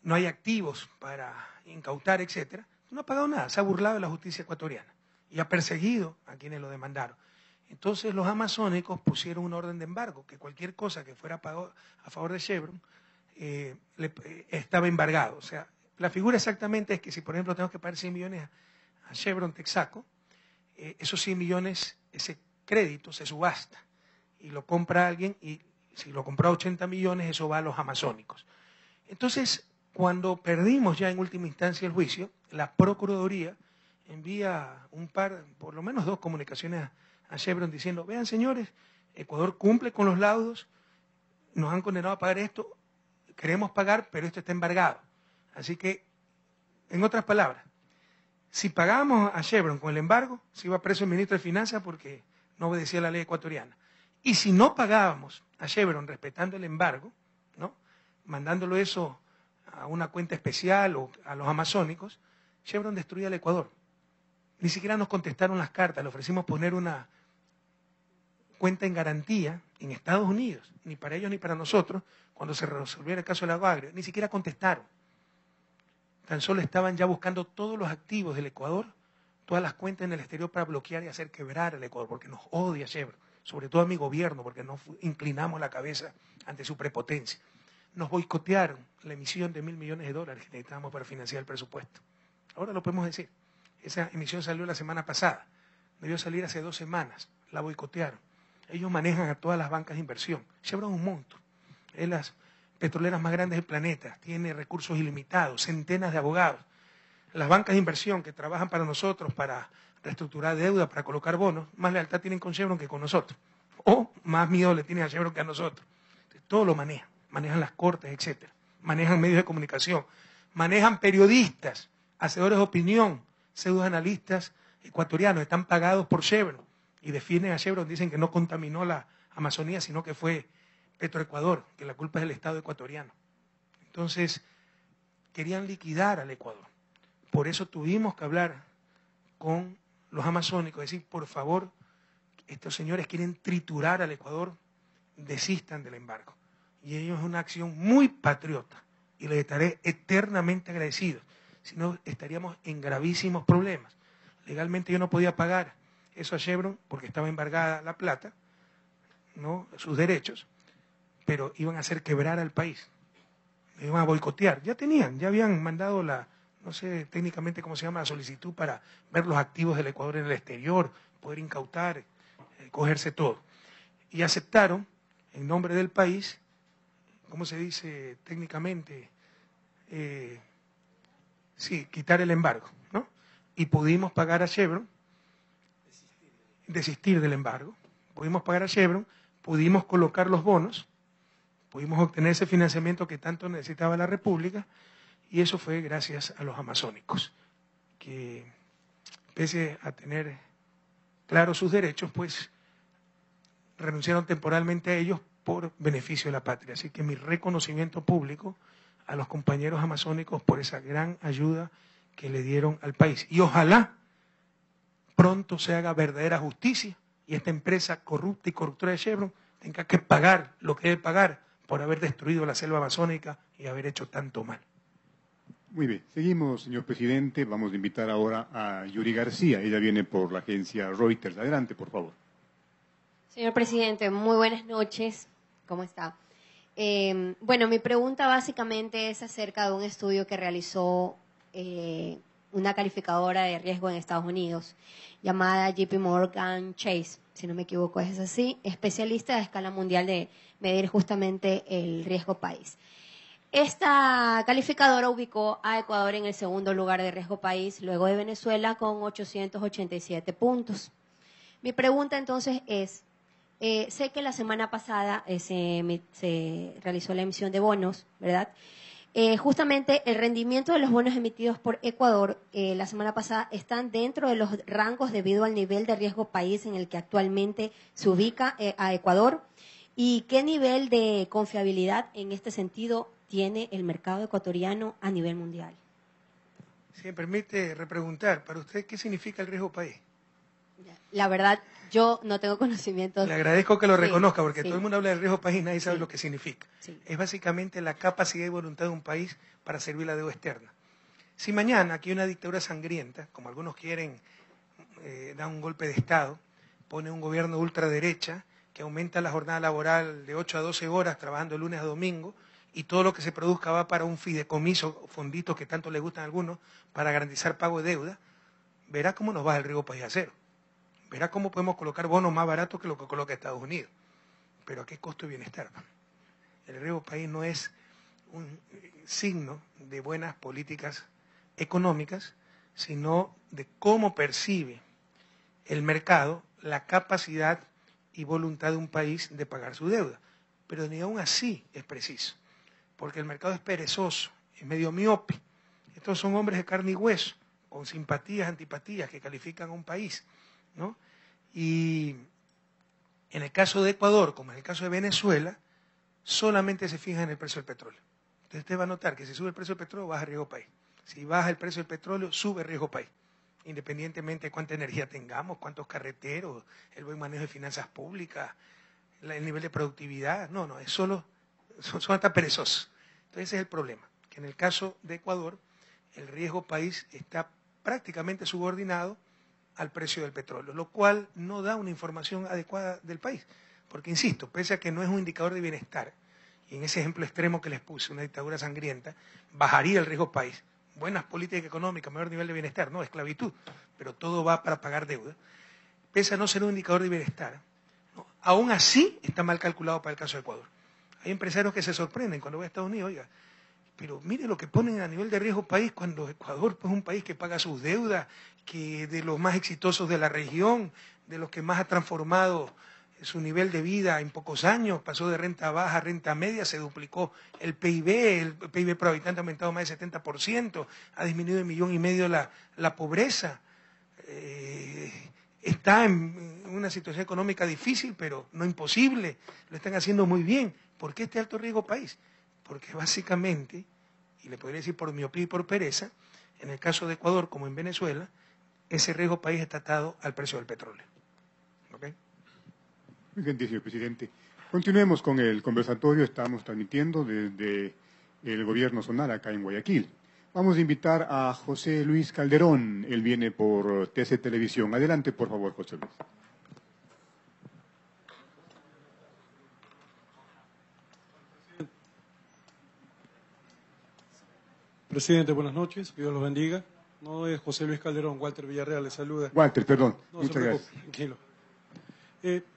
No hay activos para incautar, etcétera, no ha pagado nada, se ha burlado de la justicia ecuatoriana y ha perseguido a quienes lo demandaron. Entonces los amazónicos pusieron una orden de embargo, que cualquier cosa que fuera pagado a favor de Chevron estaba embargado. O sea, La figura exactamente es que si, por ejemplo, tenemos que pagar 100 millones a Chevron Texaco, esos 100 millones, ese crédito se subasta y lo compra alguien, y si lo compró a 80 millones, eso va a los amazónicos. Entonces, cuando perdimos ya en última instancia el juicio, la Procuraduría envía por lo menos 2 comunicaciones a Chevron diciendo: vean, señores, Ecuador cumple con los laudos, nos han condenado a pagar esto, queremos pagar, pero esto está embargado. Así que, en otras palabras, si pagábamos a Chevron con el embargo, se iba preso el ministro de Finanzas porque no obedecía la ley ecuatoriana. Y si no pagábamos a Chevron respetando el embargo, ¿no?, mandándolo eso a una cuenta especial o a los amazónicos, Chevron destruía el Ecuador. Ni siquiera nos contestaron las cartas, le ofrecimos poner una cuenta en garantía en Estados Unidos, ni para ellos ni para nosotros, cuando se resolviera el caso del agua agrio, ni siquiera contestaron. Tan solo estaban ya buscando todos los activos del Ecuador, todas las cuentas en el exterior para bloquear y hacer quebrar el Ecuador, porque nos odia Chevron, sobre todo a mi gobierno, porque no inclinamos la cabeza ante su prepotencia. Nos boicotearon la emisión de $1.000 millones que necesitábamos para financiar el presupuesto. Ahora lo podemos decir. Esa emisión salió la semana pasada, debió salir hace 2 semanas, la boicotearon. Ellos manejan a todas las bancas de inversión. Chevron es un monstruo, es las petroleras más grandes del planeta, tiene recursos ilimitados, centenas de abogados. Las bancas de inversión que trabajan para nosotros, para reestructurar deuda, para colocar bonos, más lealtad tienen con Chevron que con nosotros. O más miedo le tienen a Chevron que a nosotros. Entonces, todo lo manejan las cortes, etcétera. Manejan medios de comunicación, manejan periodistas, hacedores de opinión, pseudoanalistas ecuatorianos, están pagados por Chevron y defienden a Chevron, dicen que no contaminó la Amazonía, sino que fue Petroecuador, que la culpa es del Estado ecuatoriano. Entonces, querían liquidar al Ecuador. Por eso tuvimos que hablar con los amazónicos, decir, por favor, estos señores quieren triturar al Ecuador, desistan del embargo. Y ello es una acción muy patriota y les estaré eternamente agradecidos. Si no, estaríamos en gravísimos problemas. Legalmente yo no podía pagar eso a Chevron porque estaba embargada la plata, ¿no?, sus derechos, pero iban a hacer quebrar al país, me iban a boicotear. Ya habían mandado no sé técnicamente cómo se llama, la solicitud para ver los activos del Ecuador en el exterior, poder incautar, cogerse todo. Y aceptaron, en nombre del país, ¿cómo se dice técnicamente? Sí, quitar el embargo, ¿no? Y pudimos pagar a Chevron, desistir del embargo, pudimos pagar a Chevron, pudimos colocar los bonos, pudimos obtener ese financiamiento que tanto necesitaba la República, y eso fue gracias a los amazónicos, que pese a tener claros sus derechos, pues renunciaron temporalmente a ellos por beneficio de la patria. Así que mi reconocimiento público a los compañeros amazónicos por esa gran ayuda que le dieron al país. Y ojalá pronto se haga verdadera justicia y esta empresa corrupta y corruptora de Chevron tenga que pagar lo que debe pagar por haber destruido la selva amazónica y haber hecho tanto mal. Muy bien, seguimos, señor presidente. Vamos a invitar ahora a Yuri García. Ella viene por la agencia Reuters. Adelante, por favor. Señor presidente, muy buenas noches. ¿Cómo está? Bueno, mi pregunta básicamente es acerca de un estudio que realizó una calificadora de riesgo en Estados Unidos llamada JP Morgan Chase, si no me equivoco es así, especialista a escala mundial de medir justamente el riesgo país. Esta calificadora ubicó a Ecuador en el segundo lugar de riesgo país, luego de Venezuela con 887 puntos. Mi pregunta entonces es, sé que la semana pasada se realizó la emisión de bonos, ¿verdad? Justamente el rendimiento de los bonos emitidos por Ecuador la semana pasada están dentro de los rangos debido al nivel de riesgo país en el que actualmente se ubica a Ecuador y qué nivel de confiabilidad en este sentido tiene el mercado ecuatoriano a nivel mundial. Si me permite repreguntar, para usted, ¿qué significa el riesgo país? La verdad, yo no tengo conocimiento. Le agradezco que lo reconozca, porque sí. Todo el mundo habla del riesgo país y nadie sabe Sí. lo que significa. Sí. Es básicamente la capacidad y voluntad de un país para servir la deuda externa. Si mañana aquí hay una dictadura sangrienta, como algunos quieren dar un golpe de Estado, pone un gobierno de ultraderecha que aumenta la jornada laboral de 8 a 12 horas, trabajando de lunes a domingo, y todo lo que se produzca va para un fideicomiso, fonditos que tanto le gustan a algunos, para garantizar pago de deuda, verá cómo nos baja el riesgo país a cero. Verá cómo podemos colocar bonos más baratos que lo que coloca Estados Unidos. Pero ¿a qué costo de bienestar? El riesgo país no es un signo de buenas políticas económicas, sino de cómo percibe el mercado la capacidad y voluntad de un país de pagar su deuda. Pero ni aún así es preciso, porque el mercado es perezoso, es medio miope. Estos son hombres de carne y hueso, con simpatías, antipatías, que califican a un país, ¿no? Y en el caso de Ecuador, como en el caso de Venezuela, solamente se fija en el precio del petróleo. Entonces usted va a notar que si sube el precio del petróleo, baja el riesgo país. Si baja el precio del petróleo, sube el riesgo país. Independientemente de cuánta energía tengamos, cuántos carreteros, el buen manejo de finanzas públicas, el nivel de productividad. No, es solo, son hasta perezosos. Entonces ese es el problema, que en el caso de Ecuador, el riesgo país está prácticamente subordinado al precio del petróleo, lo cual no da una información adecuada del país. Porque, insisto, pese a que no es un indicador de bienestar, y en ese ejemplo extremo que les puse, una dictadura sangrienta, bajaría el riesgo país. Buenas políticas económicas, mayor nivel de bienestar, no, esclavitud, pero todo va para pagar deuda. Pese a no ser un indicador de bienestar, ¿no? Aún así está mal calculado para el caso de Ecuador. Hay empresarios que se sorprenden cuando voy a Estados Unidos, oiga, pero mire lo que ponen a nivel de riesgo país cuando Ecuador pues, es un país que paga sus deudas, que de los más exitosos de la región, de los que más ha transformado su nivel de vida en pocos años, pasó de renta baja a renta media, se duplicó el PIB por habitante ha aumentado más del 70%, ha disminuido 1,5 millones la pobreza, está en una situación económica difícil, pero no imposible, lo están haciendo muy bien. ¿Por qué este alto riesgo país? Porque básicamente, y le podría decir por miopía y por pereza, en el caso de Ecuador como en Venezuela, ese riesgo país está atado al precio del petróleo. ¿Okay? Muy bien, señor presidente. Continuemos con el conversatorio. Estamos transmitiendo desde el gobierno zonal acá en Guayaquil. Vamos a invitar a José Luis Calderón. Él viene por TC Televisión. Adelante, por favor, José Luis. Presidente, buenas noches. Dios los bendiga. No es José Luis Calderón, Walter Villarreal le saluda. Walter, perdón. No Muchas gracias. Tranquilo.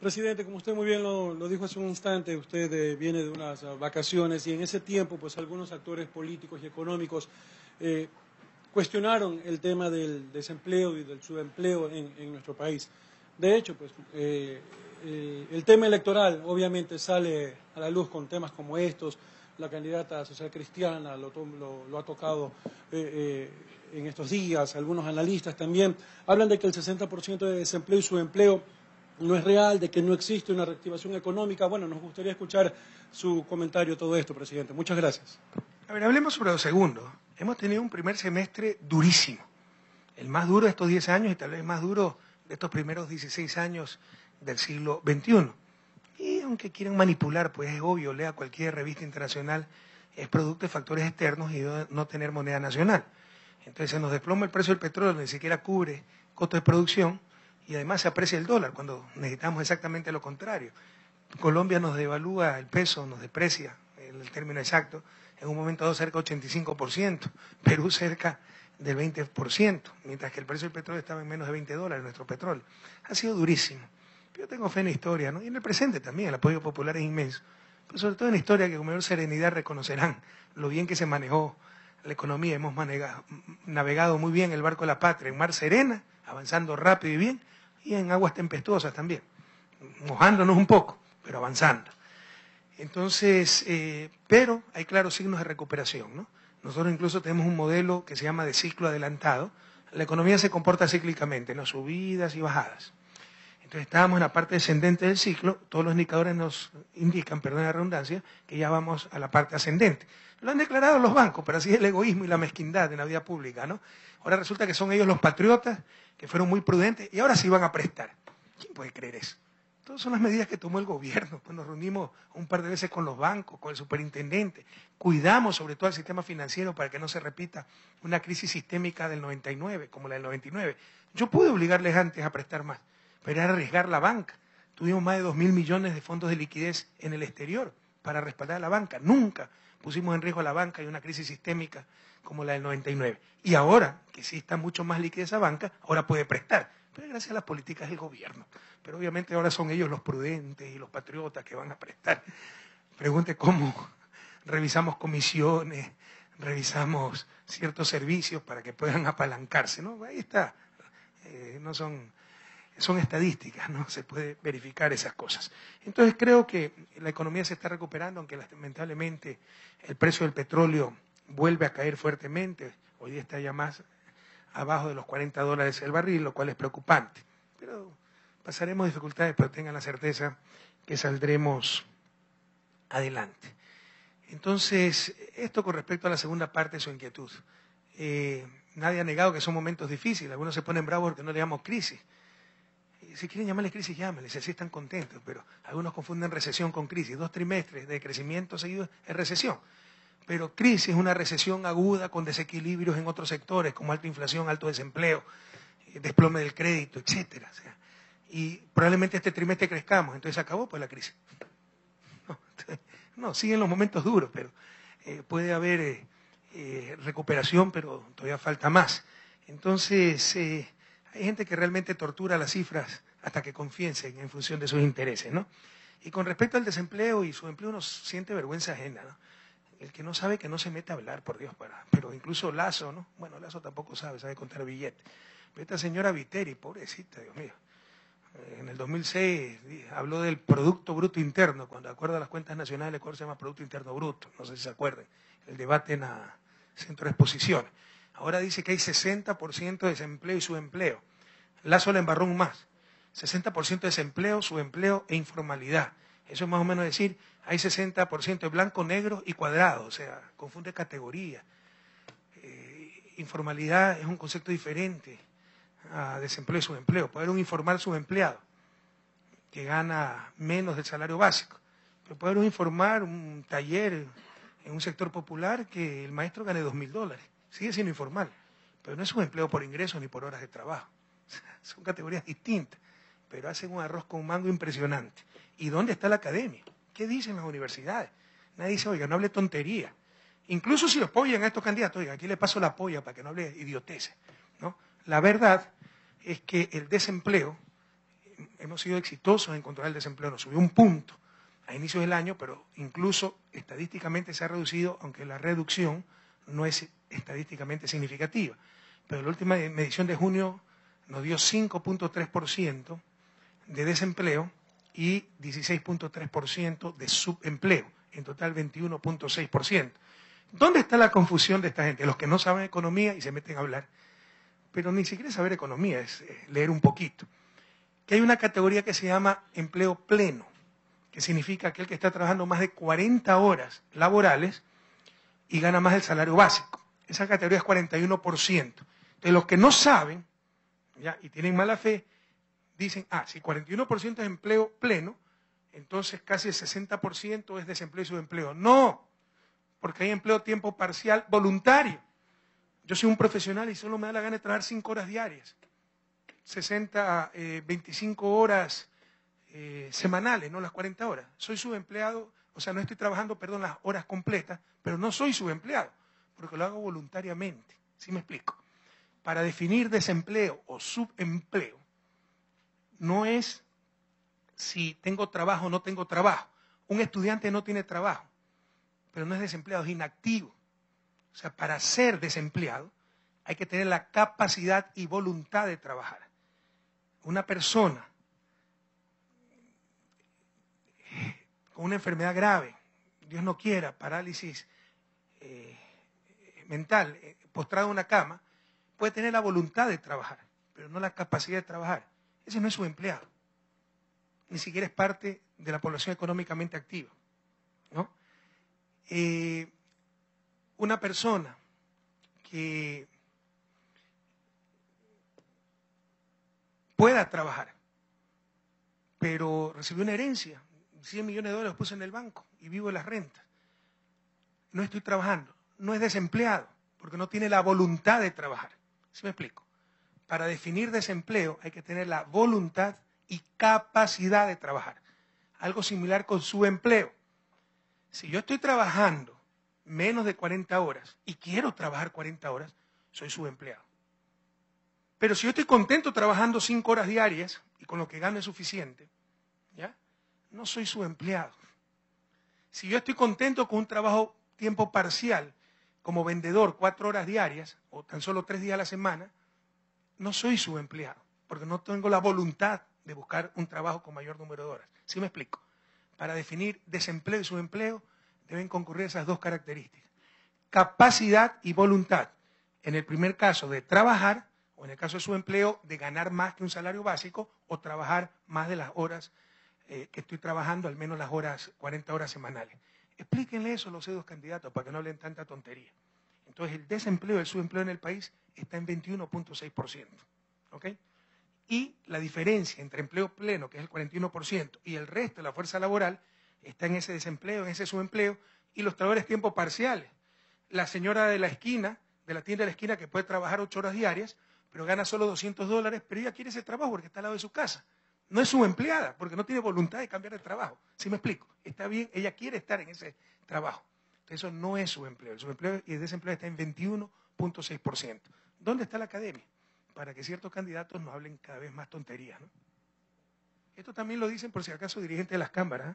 Presidente, como usted muy bien lo dijo hace un instante, usted viene de unas vacaciones y en ese tiempo pues algunos actores políticos y económicos cuestionaron el tema del desempleo y del subempleo en nuestro país. De hecho, pues el tema electoral obviamente sale a la luz con temas como estos. La candidata social cristiana lo ha tocado en estos días, algunos analistas también hablan de que el 60% de desempleo y subempleo no es real, de que no existe una reactivación económica. Bueno, nos gustaría escuchar su comentario a todo esto, presidente. Muchas gracias. A ver, hablemos sobre lo segundo. Hemos tenido un primer semestre durísimo, el más duro de estos 10 años y tal vez más duro de estos primeros 16 años del siglo XXI. Y aunque quieran manipular, pues es obvio, lea cualquier revista internacional, es producto de factores externos y de no tener moneda nacional. Entonces se nos desploma el precio del petróleo, ni siquiera cubre costos de producción y además se aprecia el dólar cuando necesitamos exactamente lo contrario. Colombia nos devalúa el peso, nos deprecia, el término exacto, en un momento dado cerca del 85%, Perú cerca del 20%, mientras que el precio del petróleo estaba en menos de $20, nuestro petróleo. Ha sido durísimo. Yo tengo fe en la historia, ¿no? Y en el presente también, el apoyo popular es inmenso. Pero sobre todo en la historia que con mayor serenidad reconocerán lo bien que se manejó la economía. Hemos navegado muy bien el barco de la patria en mar serena, avanzando rápido y bien, y en aguas tempestuosas también, mojándonos un poco, pero avanzando. Entonces, pero hay claros signos de recuperación, ¿no? Nosotros incluso tenemos un modelo que se llama de ciclo adelantado. La economía se comporta cíclicamente, ¿no? Subidas y bajadas. Entonces estábamos en la parte descendente del ciclo, todos los indicadores nos indican, perdón la redundancia, que ya vamos a la parte ascendente. Lo han declarado los bancos, pero así es el egoísmo y la mezquindad en la vida pública, ¿no? Ahora resulta que son ellos los patriotas, que fueron muy prudentes, y ahora sí van a prestar. ¿Quién puede creer eso? Todas son las medidas que tomó el gobierno. Pues nos reunimos un par de veces con los bancos, con el superintendente. Cuidamos sobre todo el sistema financiero para que no se repita una crisis sistémica del 99, como la del 99. Yo pude obligarles antes a prestar más, pero era arriesgar la banca. Tuvimos más de 2.000 millones de fondos de liquidez en el exterior para respaldar a la banca. Nunca pusimos en riesgo a la banca y una crisis sistémica como la del 99. Y ahora, que sí está mucho más líquida esa banca, ahora puede prestar. Pero gracias a las políticas del gobierno. Pero obviamente ahora son ellos los prudentes y los patriotas que van a prestar. Pregunte cómo revisamos comisiones, revisamos ciertos servicios para que puedan apalancarse, ¿no? Ahí está. No son estadísticas, no se puede verificar esas cosas. Entonces creo que la economía se está recuperando, aunque lamentablemente el precio del petróleo vuelve a caer fuertemente. Hoy día está ya más abajo de los $40 el barril, lo cual es preocupante. Pero pasaremos dificultades, pero tengan la certeza que saldremos adelante. Entonces, esto con respecto a la segunda parte de su inquietud. Nadie ha negado que son momentos difíciles. Algunos se ponen bravos porque no le llamamos crisis. Si quieren llamarle crisis, llámenles, así están contentos. Pero algunos confunden recesión con crisis. 2 trimestres de crecimiento seguido es recesión. Pero crisis es una recesión aguda con desequilibrios en otros sectores, como alta inflación, alto desempleo, desplome del crédito, etcétera. O sea, y probablemente este trimestre crezcamos, entonces acabó pues la crisis. No, siguen los momentos duros, pero puede haber recuperación, pero todavía falta más. Entonces, hay gente que realmente tortura las cifras hasta que confiesen en función de sus intereses, ¿no? Y con respecto al desempleo y su empleo, uno siente vergüenza ajena, ¿no? El que no sabe que no se mete a hablar, por Dios, pero incluso Lazo, ¿no? Bueno, Lazo tampoco sabe contar billetes. Pero esta señora Viteri, pobrecita, Dios mío. En el 2006 habló del Producto Bruto Interno, cuando de acuerdo a las cuentas nacionales, el Ecuador se llama Producto Interno Bruto, no sé si se acuerdan, el debate en la Centro de Exposición. Ahora dice que hay 60% de desempleo y subempleo. Lazo le embarró un más. 60% de desempleo, subempleo e informalidad. Eso es más o menos decir, hay 60% de blanco, negro y cuadrado, o sea, confunde categorías. Informalidad es un concepto diferente a desempleo y subempleo. Puede haber un informal subempleado que gana menos del salario básico. Pero puede haber un informal, un taller en un sector popular que el maestro gane $2.000. Sigue siendo informal, pero no es subempleo por ingresos ni por horas de trabajo. Son categorías distintas, pero hacen un arroz con mango impresionante. ¿Y dónde está la academia? ¿Qué dicen las universidades? Nadie dice, oiga, no hable tontería. Incluso si apoyan a estos candidatos, oiga, aquí le paso la polla para que no hable idioteces, ¿no? La verdad es que el desempleo, hemos sido exitosos en controlar el desempleo, nos subió un punto a inicios del año, pero incluso estadísticamente se ha reducido, aunque la reducción no es estadísticamente significativa. Pero la última medición de junio nos dio 5.3% de desempleo y 16.3% de subempleo, en total 21.6%. ¿Dónde está la confusión de esta gente? Los que no saben economía y se meten a hablar, pero ni siquiera saber economía, es leer un poquito. Que hay una categoría que se llama empleo pleno, que significa aquel que está trabajando más de 40 horas laborales y gana más del salario básico. Esa categoría es 41%. Entonces los que no saben, ¿ya?, y tienen mala fe, dicen, si 41% es empleo pleno, entonces casi el 60% es desempleo y subempleo. No, porque hay empleo a tiempo parcial voluntario. Yo soy un profesional y solo me da la gana de trabajar 5 horas diarias, 25 horas semanales, no las 40 horas. Soy subempleado, o sea, no estoy trabajando, las horas completas, pero no soy subempleado, porque lo hago voluntariamente. ¿Sí me explico? Para definir desempleo o subempleo, no es si tengo trabajo o no tengo trabajo. Un estudiante no tiene trabajo, pero no es desempleado, es inactivo. O sea, para ser desempleado hay que tener la capacidad y voluntad de trabajar. Una persona con una enfermedad grave, Dios no quiera, parálisis mental, postrado en una cama, puede tener la voluntad de trabajar, pero no la capacidad de trabajar. Ese no es su empleado. Ni siquiera es parte de la población económicamente activa, ¿no? Una persona que pueda trabajar, pero recibió una herencia, $100 millones los puse en el banco y vivo de las rentas. No estoy trabajando, no es desempleado, porque no tiene la voluntad de trabajar. ¿Sí me explico? Para definir desempleo hay que tener la voluntad y capacidad de trabajar. Algo similar con su empleo. Si yo estoy trabajando menos de 40 horas y quiero trabajar 40 horas, soy subempleado. Pero si yo estoy contento trabajando 5 horas diarias y con lo que gano es suficiente, ¿ya? No soy subempleado. Si yo estoy contento con un trabajo tiempo parcial, como vendedor, 4 horas diarias o tan solo 3 días a la semana, no soy subempleado, porque no tengo la voluntad de buscar un trabajo con mayor número de horas. ¿Sí me explico? Para definir desempleo y subempleo deben concurrir esas dos características. Capacidad y voluntad. En el primer caso de trabajar, o en el caso de subempleo, de ganar más que un salario básico o trabajar más de las horas que estoy trabajando, al menos las 40 horas semanales. Explíquenle eso a los dos candidatos para que no hablen tanta tontería. Entonces, el desempleo y el subempleo en el país está en 21.6%. ¿Ok? Y la diferencia entre empleo pleno, que es el 41%, y el resto de la fuerza laboral está en ese desempleo, en ese subempleo, y los trabajadores tiempo parciales. La señora de la esquina, de la tienda de la esquina, que puede trabajar 8 horas diarias, pero gana solo $200, pero ella quiere ese trabajo porque está al lado de su casa. No es subempleada, porque no tiene voluntad de cambiar de trabajo. ¿Sí me explico? Está bien, ella quiere estar en ese trabajo. Entonces, eso no es subempleo. El subempleo y el desempleo está en 21.6%. ¿Dónde está la academia? Para que ciertos candidatos no hablen cada vez más tonterías, ¿no? Esto también lo dicen, por si acaso, dirigentes de las cámaras.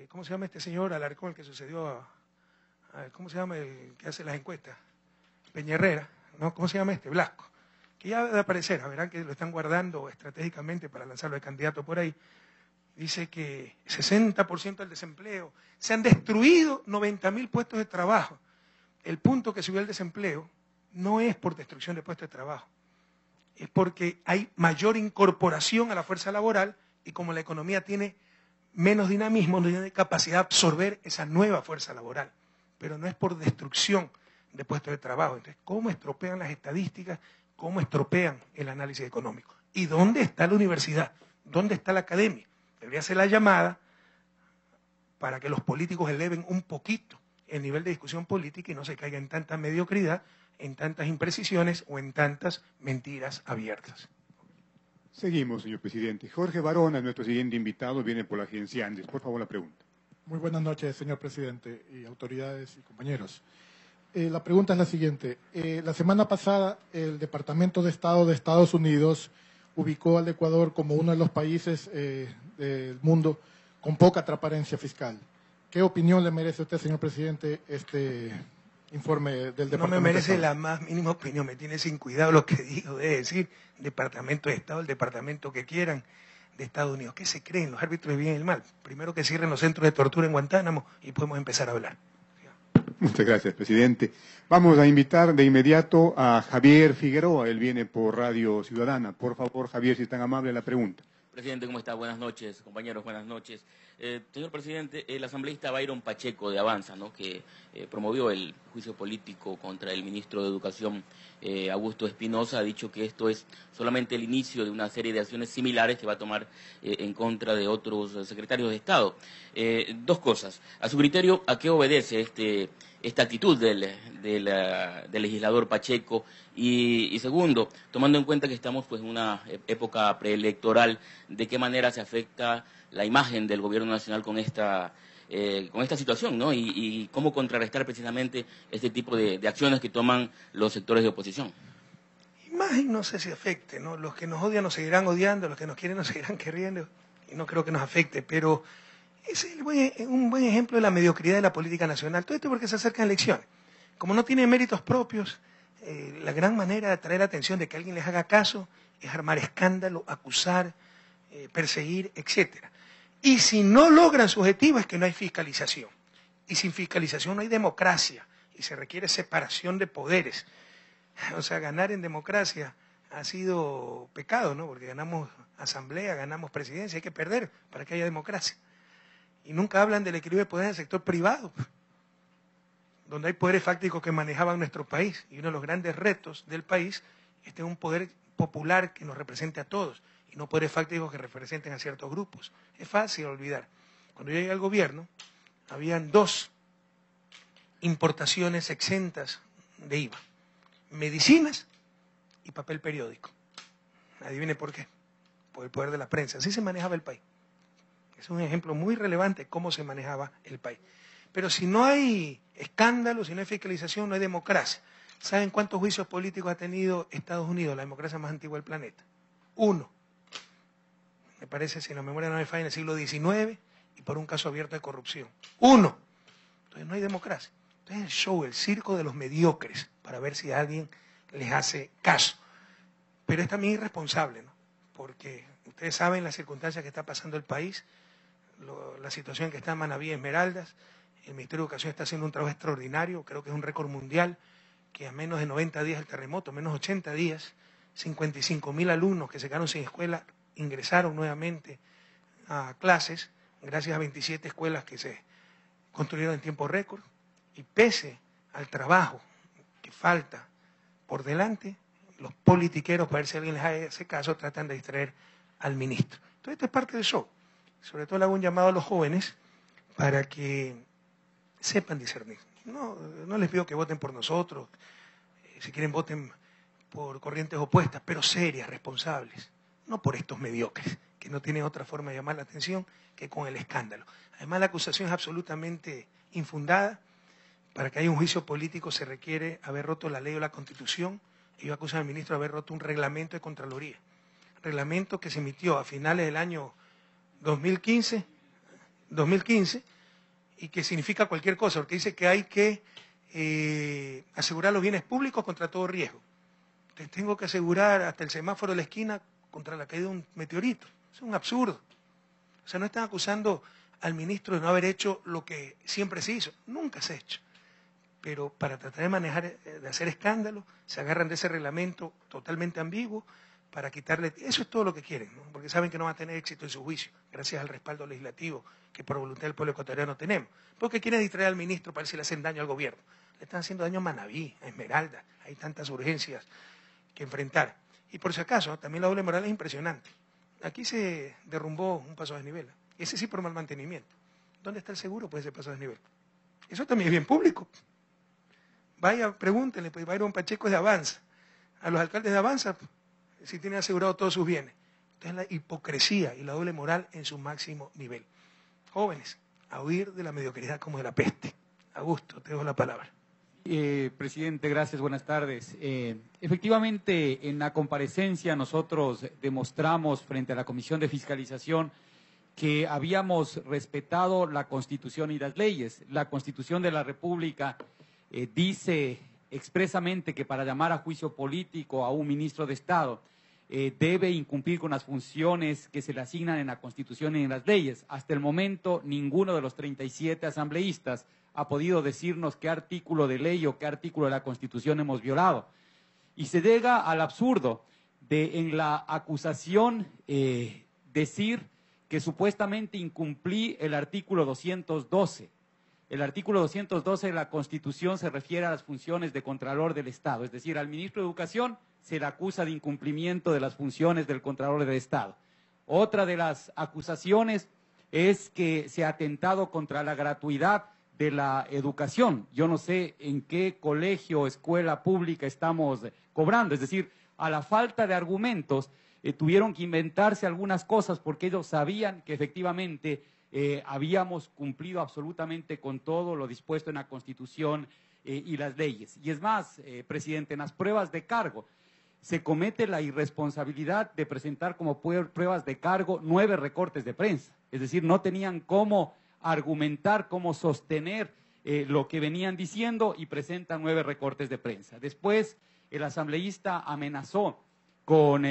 ¿Cómo se llama este señor Alarcón, el que sucedió ¿cómo se llama el que hace las encuestas? Peña Herrera, ¿no? ¿Cómo se llama este? Blasco. Que ya debe aparecer, verán que lo están guardando estratégicamente para lanzarlo de candidato por ahí. Dice que 60% del desempleo, se han destruido 90.000 puestos de trabajo. El punto que subió el desempleo no es por destrucción de puestos de trabajo, es porque hay mayor incorporación a la fuerza laboral y como la economía tiene menos dinamismo, no tiene capacidad de absorber esa nueva fuerza laboral. Pero no es por destrucción de puestos de trabajo. Entonces, ¿cómo estropean las estadísticas? ¿Cómo estropean el análisis económico? ¿Y dónde está la universidad? ¿Dónde está la academia? Debería ser la llamada para que los políticos eleven un poquito el nivel de discusión política y no se caiga en tanta mediocridad, en tantas imprecisiones o en tantas mentiras abiertas. Seguimos, señor presidente. Jorge Barona, nuestro siguiente invitado, viene por la agencia Andes. Por favor, la pregunta. Muy buenas noches, señor presidente, y autoridades y compañeros. La pregunta es la siguiente. La semana pasada, el Departamento de Estado de Estados Unidos ubicó al Ecuador como uno de los países del mundo con poca transparencia fiscal. ¿Qué opinión le merece a usted, señor presidente, este informe del Departamento? No me merece la más mínima opinión, me tiene sin cuidado lo que digo, es decir, Departamento de Estado, el departamento que quieran de Estados Unidos. ¿Qué se creen los árbitros del bien y el mal? Primero que cierren los centros de tortura en Guantánamo y podemos empezar a hablar. Muchas gracias, presidente. Vamos a invitar de inmediato a Javier Figueroa, él viene por Radio Ciudadana. Por favor, Javier, si es tan amable, la pregunta. Presidente, ¿cómo está? Buenas noches, compañeros, buenas noches. Señor presidente, el asambleísta Byron Pacheco de Avanza, ¿no?, que promovió el juicio político contra el ministro de Educación, Augusto Espinosa, ha dicho que esto es solamente el inicio de una serie de acciones similares que va a tomar en contra de otros secretarios de Estado. Dos cosas. A su criterio, ¿a qué obedece esta actitud del legislador Pacheco? Y segundo, tomando en cuenta que estamos pues en una época preelectoral, ¿de qué manera se afecta la imagen del gobierno nacional con esta situación, ¿no? Y cómo contrarrestar precisamente este tipo de acciones que toman los sectores de oposición? Imagen no sé si afecte, ¿no? Los que nos odian nos seguirán odiando, los que nos quieren nos seguirán queriendo, y no creo que nos afecte, pero es un buen ejemplo de la mediocridad de la política nacional. Todo esto porque se acercan elecciones. Como no tienen méritos propios, la gran manera de atraer atención de que alguien les haga caso es armar escándalo, acusar, perseguir, etcétera. Y si no logran su objetivo es que no hay fiscalización. Y sin fiscalización no hay democracia y se requiere separación de poderes. O sea, ganar en democracia ha sido pecado, ¿no? Porque ganamos asamblea, ganamos presidencia, hay que perder para que haya democracia. Y nunca hablan del equilibrio de poder en el sector privado, donde hay poderes fácticos que manejaban nuestro país. Y uno de los grandes retos del país es tener un poder popular que nos represente a todos y no poderes fácticos que representen a ciertos grupos. Es fácil olvidar. Cuando yo llegué al gobierno, habían 2 importaciones exentas de IVA: medicinas y papel periódico. Adivine por qué. Por el poder de la prensa. Así se manejaba el país. Es un ejemplo muy relevante de cómo se manejaba el país. Pero si no hay escándalo, si no hay fiscalización, no hay democracia. ¿Saben cuántos juicios políticos ha tenido Estados Unidos, la democracia más antigua del planeta? 1. Me parece, si la memoria no me falla, en el siglo XIX y por un caso abierto de corrupción. 1. Entonces no hay democracia. Entonces el show, el circo de los mediocres, para ver si alguien les hace caso. Pero es también irresponsable, ¿no? Porque ustedes saben las circunstancias que está pasando el país, la situación que está en Manaví, Esmeraldas. El Ministerio de Educación está haciendo un trabajo extraordinario, creo que es un récord mundial, que a menos de 90 días del terremoto, menos 80 días, 55.000 alumnos que se quedaron sin escuela ingresaron nuevamente a clases, gracias a 27 escuelas que se construyeron en tiempo récord, y pese al trabajo que falta por delante, los politiqueros, para ver si alguien les hace caso, tratan de distraer al ministro. Entonces esto es parte del show. Sobre todo le hago un llamado a los jóvenes para que sepan discernir. No les pido que voten por nosotros, si quieren voten por corrientes opuestas, pero serias, responsables, no por estos mediocres, que no tienen otra forma de llamar la atención que con el escándalo. Además, la acusación es absolutamente infundada. Para que haya un juicio político se requiere haber roto la ley o la Constitución. Ellos acusan al ministro de haber roto un reglamento de Contraloría. Reglamento que se emitió a finales del año 2015, y que significa cualquier cosa, porque dice que hay que asegurar los bienes públicos contra todo riesgo. Entonces tengo que asegurar hasta el semáforo de la esquina contra la caída de un meteorito. Es un absurdo. O sea, no están acusando al ministro de no haber hecho lo que siempre se hizo. Nunca se ha hecho. Pero para tratar de manejar, de hacer escándalo, se agarran de ese reglamento totalmente ambiguo para quitarle... Eso es todo lo que quieren, ¿no? Porque saben que no va a tener éxito en su juicio, gracias al respaldo legislativo que por voluntad del pueblo ecuatoriano tenemos. Porque quieren distraer al ministro para ver si le hacen daño al gobierno. Le están haciendo daño a Manaví, a Esmeralda. Hay tantas urgencias que enfrentar. Y por si acaso, también la doble moral es impresionante. Aquí se derrumbó un paso a desnivel. Ese sí por mal mantenimiento. ¿Dónde está el seguro por ese paso a desnivel? Eso también es bien público. Vaya, pregúntenle, pues Byron Pacheco es de Avanza. A los alcaldes de Avanza, si tienen asegurado todos sus bienes. Entonces la hipocresía y la doble moral en su máximo nivel. Jóvenes, a huir de la mediocridad como de la peste. Augusto, te dejo la palabra. Presidente, gracias, buenas tardes. Efectivamente, en la comparecencia nosotros demostramos frente a la Comisión de Fiscalización que habíamos respetado la Constitución y las leyes. La Constitución de la República dice expresamente que para llamar a juicio político a un ministro de Estado debe incumplir con las funciones que se le asignan en la Constitución y en las leyes. Hasta el momento, ninguno de los 37 asambleístas ha podido decirnos qué artículo de ley o qué artículo de la Constitución hemos violado. Y se llega al absurdo de en la acusación decir que supuestamente incumplí el artículo 212. El artículo 212 de la Constitución se refiere a las funciones de Contralor del Estado, es decir, al ministro de Educación se le acusa de incumplimiento de las funciones del Contralor del Estado. Otra de las acusaciones es que se ha atentado contra la gratuidad de la educación. Yo no sé en qué colegio o escuela pública estamos cobrando, es decir, a la falta de argumentos tuvieron que inventarse algunas cosas porque ellos sabían que efectivamente habíamos cumplido absolutamente con todo lo dispuesto en la Constitución y las leyes. Y es más, presidente, en las pruebas de cargo se comete la irresponsabilidad de presentar como pruebas de cargo 9 recortes de prensa. Es decir, no tenían cómo argumentar, cómo sostener lo que venían diciendo y presentan 9 recortes de prensa. Después, el asambleísta amenazó con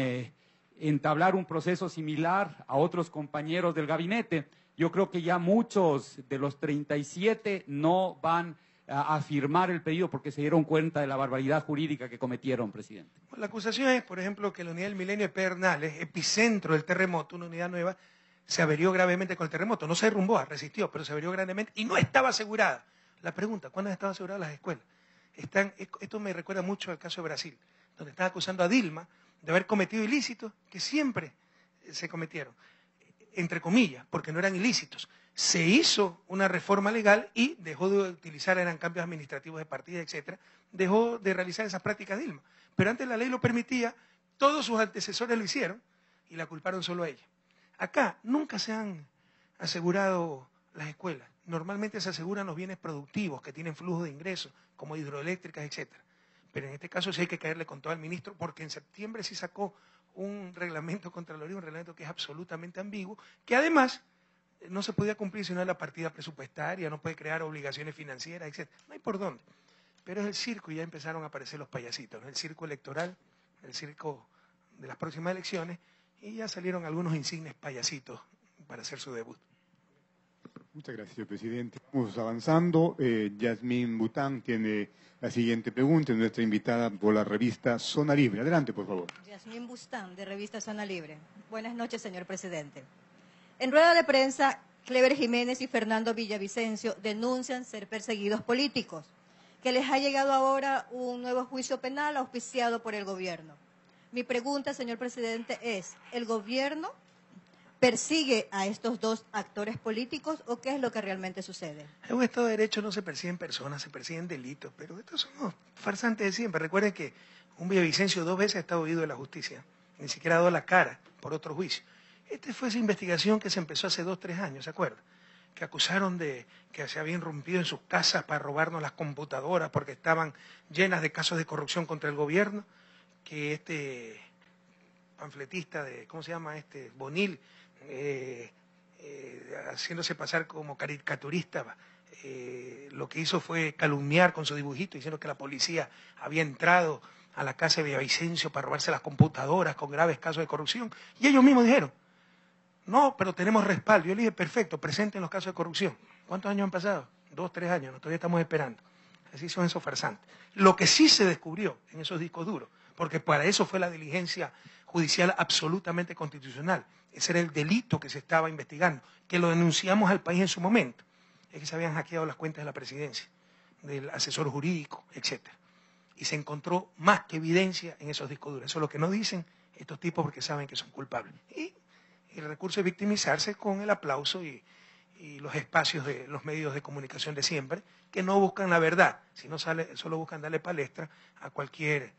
entablar un proceso similar a otros compañeros del gabinete. Yo creo que ya muchos de los 37 no van a firmar el pedido porque se dieron cuenta de la barbaridad jurídica que cometieron, presidente. La acusación es, por ejemplo, que la unidad del Milenio de Pedernales, epicentro del terremoto, una unidad nueva, se averió gravemente con el terremoto. No se derrumbó, resistió, pero se averió gravemente y no estaba asegurada. La pregunta, ¿cuándo estaban aseguradas las escuelas? Esto me recuerda mucho al caso de Brasil, donde están acusando a Dilma de haber cometido ilícitos que siempre se cometieron, entre comillas, porque no eran ilícitos. Se hizo una reforma legal y dejó de utilizar, eran cambios administrativos de partida, etcétera, dejó de realizar esas prácticas Dilma. Pero antes la ley lo permitía, todos sus antecesores lo hicieron y la culparon solo a ella. Acá nunca se han asegurado las escuelas. Normalmente se aseguran los bienes productivos que tienen flujo de ingresos, como hidroeléctricas, etcétera. Pero en este caso sí hay que caerle con todo al ministro, porque en septiembre sí sacó un reglamento Contraloría, un reglamento que es absolutamente ambiguo, que además no se podía cumplir si no es la partida presupuestaria, no puede crear obligaciones financieras, etcétera. No hay por dónde. Pero es el circo y ya empezaron a aparecer los payasitos, ¿no? El circo electoral, el circo de las próximas elecciones, y ya salieron algunos insignes payasitos para hacer su debut. Muchas gracias, señor presidente. Vamos avanzando. Yasmín Bután tiene la siguiente pregunta, nuestra invitada por la revista Zona Libre. Adelante, por favor. Yasmín Bután, de revista Zona Libre. Buenas noches, señor presidente. En rueda de prensa, Cleber Jiménez y Fernando Villavicencio denuncian ser perseguidos políticos, que les ha llegado ahora un nuevo juicio penal auspiciado por el gobierno. Mi pregunta, señor presidente, es, ¿el gobierno persigue a estos dos actores políticos o qué es lo que realmente sucede? En un Estado de Derecho no se persiguen personas, se persiguen delitos, pero estos son los farsantes de siempre. Recuerden que un Villavicencio 2 veces ha estado huido de la justicia, ni siquiera ha dado la cara por otro juicio. Esta fue esa investigación que se empezó hace 2 o 3 años, ¿se acuerdan? Que acusaron de que se habían irrumpido en sus casas para robarnos las computadoras porque estaban llenas de casos de corrupción contra el gobierno, que este panfletista de, ¿cómo se llama? Bonil, haciéndose pasar como caricaturista, lo que hizo fue calumniar con su dibujito, diciendo que la policía había entrado a la casa de Villavicencio para robarse las computadoras con graves casos de corrupción. Y ellos mismos dijeron, no, pero tenemos respaldo. Yo le dije, perfecto, presenten los casos de corrupción. ¿Cuántos años han pasado? 2, 3 años, ¿no? Todavía estamos esperando. Así son esos farsantes. Lo que sí se descubrió en esos discos duros, porque para eso fue la diligencia judicial absolutamente constitucional, ese era el delito que se estaba investigando, que lo denunciamos al país en su momento, es que se habían hackeado las cuentas de la presidencia, del asesor jurídico, etcétera. Y se encontró más que evidencia en esos discos duros. Eso es lo que no dicen estos tipos porque saben que son culpables. Y el recurso es victimizarse con el aplauso y los espacios de los medios de comunicación de siempre, que no buscan la verdad, sino solo buscan darle palestra a cualquier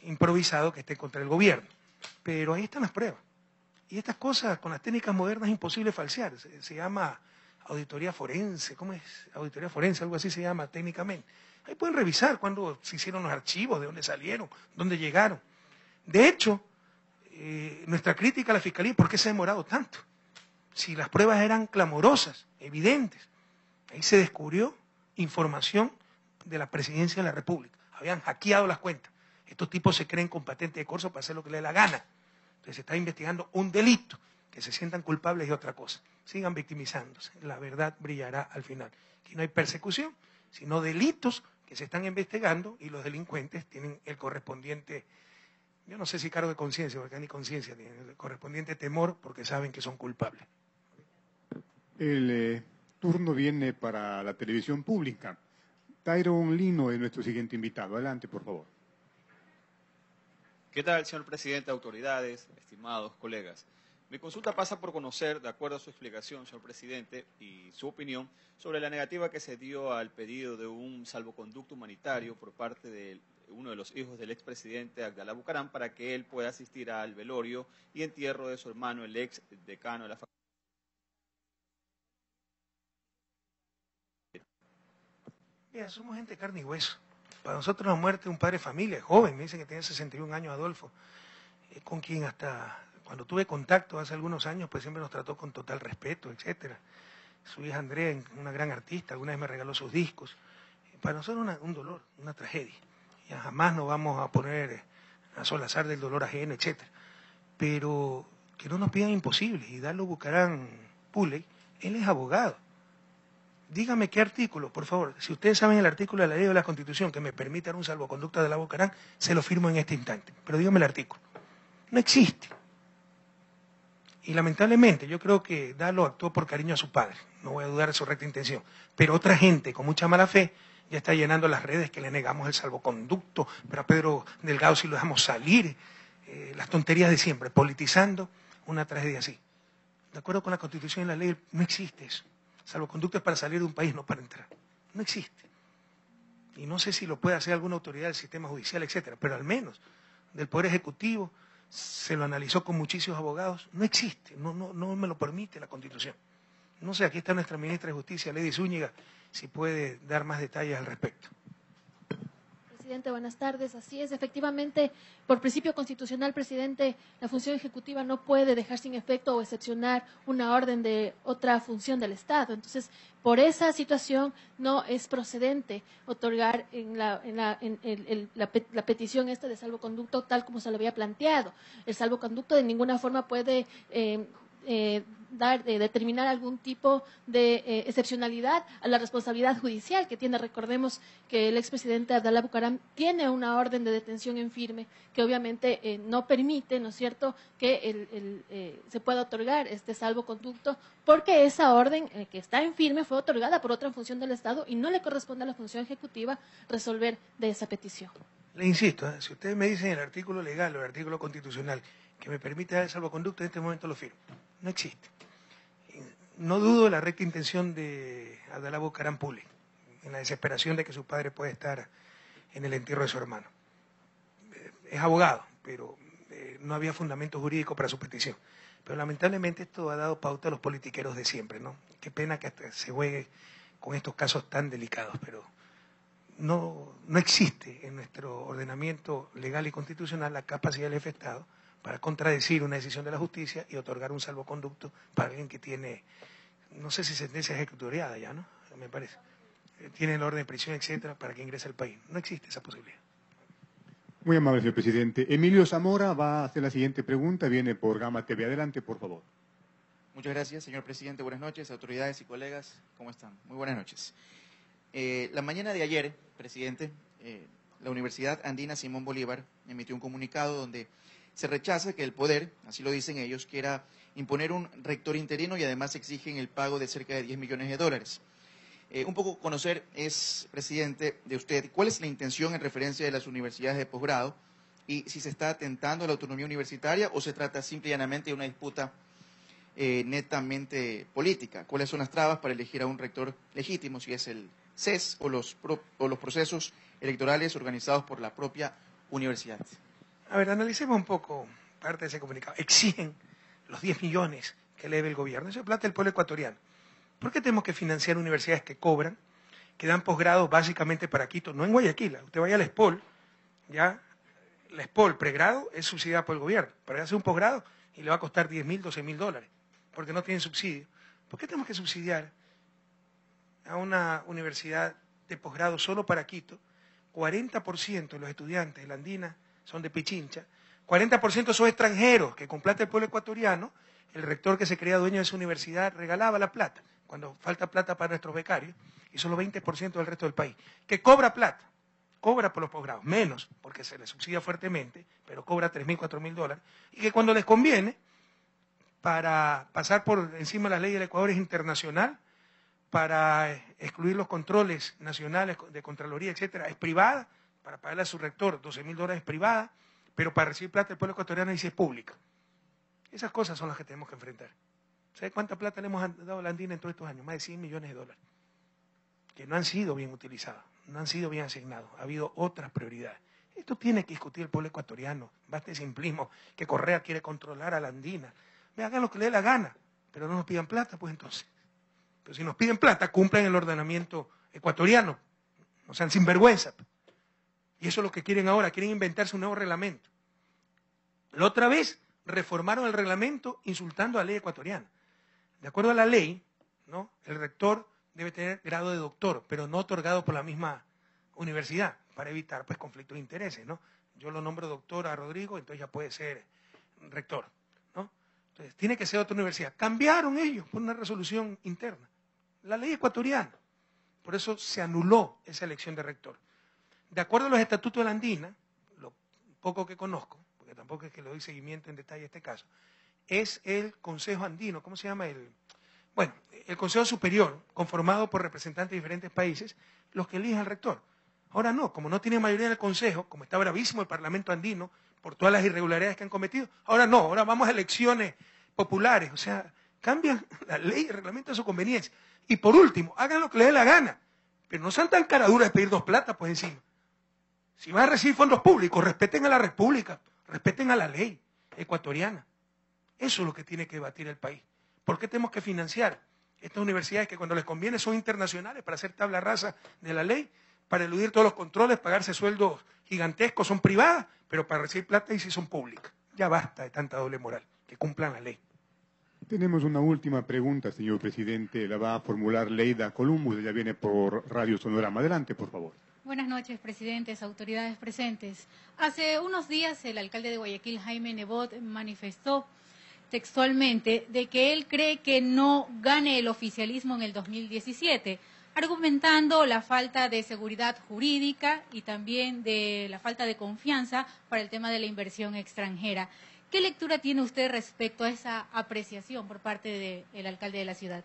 improvisado que esté contra el gobierno. Pero ahí están las pruebas. Y estas cosas, con las técnicas modernas, es imposible falsear. Se llama auditoría forense. ¿Cómo es? Auditoría forense, algo así se llama técnicamente. Ahí pueden revisar cuándo se hicieron los archivos, de dónde salieron, dónde llegaron. De hecho, nuestra crítica a la Fiscalía, ¿por qué se ha demorado tanto? Si las pruebas eran clamorosas, evidentes. Ahí se descubrió información de la Presidencia de la República. Habían hackeado las cuentas. Estos tipos se creen con patente de corso para hacer lo que les dé la gana. Entonces se está investigando un delito. Que se sientan culpables de otra cosa. Sigan victimizándose. La verdad brillará al final. Aquí no hay persecución, sino delitos que se están investigando y los delincuentes tienen el correspondiente, yo no sé si cargo de conciencia, porque ni conciencia tienen, el correspondiente temor porque saben que son culpables. El turno viene para la televisión pública. Tyron Lino es nuestro siguiente invitado. Adelante, por favor. ¿Qué tal, señor presidente, autoridades, estimados colegas? Mi consulta pasa por conocer, de acuerdo a su explicación, señor presidente, y su opinión sobre la negativa que se dio al pedido de un salvoconducto humanitario por parte de uno de los hijos del expresidente Abdalá Bucaram para que él pueda asistir al velorio y entierro de su hermano, el ex decano de la facultad. Mira, somos gente de carne y hueso. Para nosotros la muerte de un padre de familia, joven, me dicen que tiene 61 años Adolfo, con quien hasta cuando tuve contacto hace algunos años, pues siempre nos trató con total respeto, etcétera. Su hija Andrea, una gran artista, alguna vez me regaló sus discos. Para nosotros un dolor, una tragedia. Ya jamás nos vamos a poner a solazar del dolor ajeno, etcétera. Pero que no nos pidan imposibles. Y Darlo Bucaram Puley, él es abogado. Dígame qué artículo, por favor. Si ustedes saben el artículo de la ley de la Constitución que me permite dar un salvoconducto de la Bucaram, se lo firmo en este instante. Pero dígame el artículo. No existe. Y lamentablemente yo creo que Darlo actuó por cariño a su padre. No voy a dudar de su recta intención. Pero otra gente con mucha mala fe ya está llenando las redes que le negamos el salvoconducto, pero a Pedro Delgado sí lo dejamos salir. Las tonterías de siempre, politizando una tragedia así. De acuerdo con la Constitución y la ley, no existe eso. Salvoconducto es para salir de un país, no para entrar. No existe. Y no sé si lo puede hacer alguna autoridad del sistema judicial, etcétera, pero al menos del Poder Ejecutivo se lo analizó con muchísimos abogados. No existe, no me lo permite la Constitución. No sé, aquí está nuestra ministra de Justicia, Lady Zúñiga, si puede dar más detalles al respecto. Presidente, buenas tardes. Así es, efectivamente, por principio constitucional, presidente, la función ejecutiva no puede dejar sin efecto o excepcionar una orden de otra función del Estado. Entonces, por esa situación no es procedente otorgar la petición esta de salvoconducto tal como se lo había planteado. El salvoconducto de ninguna forma puede determinar algún tipo de excepcionalidad a la responsabilidad judicial que tiene. Recordemos que el expresidente Abdalá Bucaram tiene una orden de detención en firme que obviamente no permite, ¿no es cierto?, que se pueda otorgar este salvoconducto, porque esa orden que está en firme fue otorgada por otra función del Estado y no le corresponde a la función ejecutiva resolver de esa petición. Le insisto, si ustedes me dicen el artículo legal o el artículo constitucional que me permite dar el salvoconducto, en este momento lo firmo. No existe. No dudo de la recta intención de Abdalá Bucaram Pule, en la desesperación de que su padre puede estar en el entierro de su hermano. Es abogado, pero no había fundamento jurídico para su petición. Pero lamentablemente esto ha dado pauta a los politiqueros de siempre, ¿no? Qué pena que hasta se juegue con estos casos tan delicados, pero no existe en nuestro ordenamiento legal y constitucional la capacidad del jefe de Estado para contradecir una decisión de la justicia y otorgar un salvoconducto para alguien que tiene, no sé si sentencia ejecutoriada ya, ¿no? Me parece. Tiene el orden de prisión, etcétera, para que ingrese al país. No existe esa posibilidad. Muy amable, señor presidente. Emilio Zamora va a hacer la siguiente pregunta. Viene por Gama TV. Adelante, por favor. Muchas gracias, señor presidente. Buenas noches, autoridades y colegas. ¿Cómo están? Muy buenas noches. La mañana de ayer, presidente, la Universidad Andina Simón Bolívar emitió un comunicado donde se rechaza que el poder, así lo dicen ellos, quiera imponer un rector interino y además exigen el pago de cerca de 10 millones de dólares. Un poco conocer es, presidente, de usted, cuál es la intención en referencia de las universidades de posgrado y si se está atentando a la autonomía universitaria o se trata simple y llanamente de una disputa netamente política. ¿Cuáles son las trabas para elegir a un rector legítimo, si es el CES o los procesos electorales organizados por la propia universidad? A ver, analicemos un poco parte de ese comunicado. Exigen los 10 millones que le debe el gobierno. Eso es plata del pueblo ecuatoriano. ¿Por qué tenemos que financiar universidades que cobran, que dan posgrados básicamente para Quito? No en Guayaquil. Usted vaya a la ESPOL, ya la ESPOL pregrado es subsidiada por el gobierno. Para hacer un posgrado y le va a costar 10.000, 12.000 dólares, porque no tienen subsidio. ¿Por qué tenemos que subsidiar a una universidad de posgrado solo para Quito? 40% de los estudiantes de la Andina son de Pichincha, 40% son extranjeros que con plata del pueblo ecuatoriano, el rector que se creía dueño de esa universidad regalaba la plata, cuando falta plata para nuestros becarios, y solo 20% del resto del país, que cobra plata, cobra por los posgrados, menos, porque se les subsidia fuertemente, pero cobra 3.000, 4.000 dólares, y que cuando les conviene, para pasar por encima de las leyes del Ecuador es internacional, para excluir los controles nacionales de Contraloría, etcétera, es privada, para pagarle a su rector 12.000 dólares es privada, pero para recibir plata del pueblo ecuatoriano dice es pública. Esas cosas son las que tenemos que enfrentar. ¿Sabe cuánta plata le hemos dado a la Andina en todos estos años? Más de 100 millones de dólares, que no han sido bien utilizados, no han sido bien asignados, ha habido otras prioridades. Esto tiene que discutir el pueblo ecuatoriano, basta el simplismo, que Correa quiere controlar a la Andina. Hagan lo que le dé la gana, pero no nos pidan plata, pues entonces. Pero si nos piden plata, cumplan el ordenamiento ecuatoriano, no sean sinvergüenza. Y eso es lo que quieren ahora, quieren inventarse un nuevo reglamento. La otra vez reformaron el reglamento insultando a la ley ecuatoriana. De acuerdo a la ley, ¿no?, el rector debe tener grado de doctor, pero no otorgado por la misma universidad, para evitar pues conflictos de intereses, ¿no? Yo lo nombro doctor a Rodrigo, entonces ya puede ser rector, ¿no? Entonces tiene que ser otra universidad. Cambiaron ellos por una resolución interna, la ley ecuatoriana. Por eso se anuló esa elección de rector. De acuerdo a los estatutos de la Andina, lo poco que conozco, porque tampoco es que le doy seguimiento en detalle a este caso, es el Consejo Andino, ¿cómo se llama? El Consejo Superior, conformado por representantes de diferentes países, los que eligen al rector. Ahora no, como no tiene mayoría en el Consejo, como está bravísimo el Parlamento andino por todas las irregularidades que han cometido, ahora no, ahora vamos a elecciones populares, o sea, cambian la ley y el reglamento a su conveniencia. Y por último, hagan lo que les dé la gana, pero no sean tan caraduras de pedirnos plata pues encima. Si van a recibir fondos públicos, respeten a la República, respeten a la ley ecuatoriana. Eso es lo que tiene que debatir el país. ¿Por qué tenemos que financiar Estas universidades que cuando les conviene son internacionales para hacer tabla rasa de la ley, para eludir todos los controles, pagarse sueldos gigantescos, son privadas, pero para recibir plata y sí son públicas. Ya basta de tanta doble moral, que cumplan la ley. Tenemos una última pregunta, señor presidente. La va a formular Leida Columbus. Ella viene por Radio Sonorama. Adelante, por favor. Buenas noches, presidentes, autoridades presentes. Hace unos días el alcalde de Guayaquil, Jaime Nebot, manifestó textualmente de que él cree que no gane el oficialismo en el 2017, argumentando la falta de seguridad jurídica y también de la falta de confianza para el tema de la inversión extranjera. ¿Qué lectura tiene usted respecto a esa apreciación por parte del alcalde de la ciudad?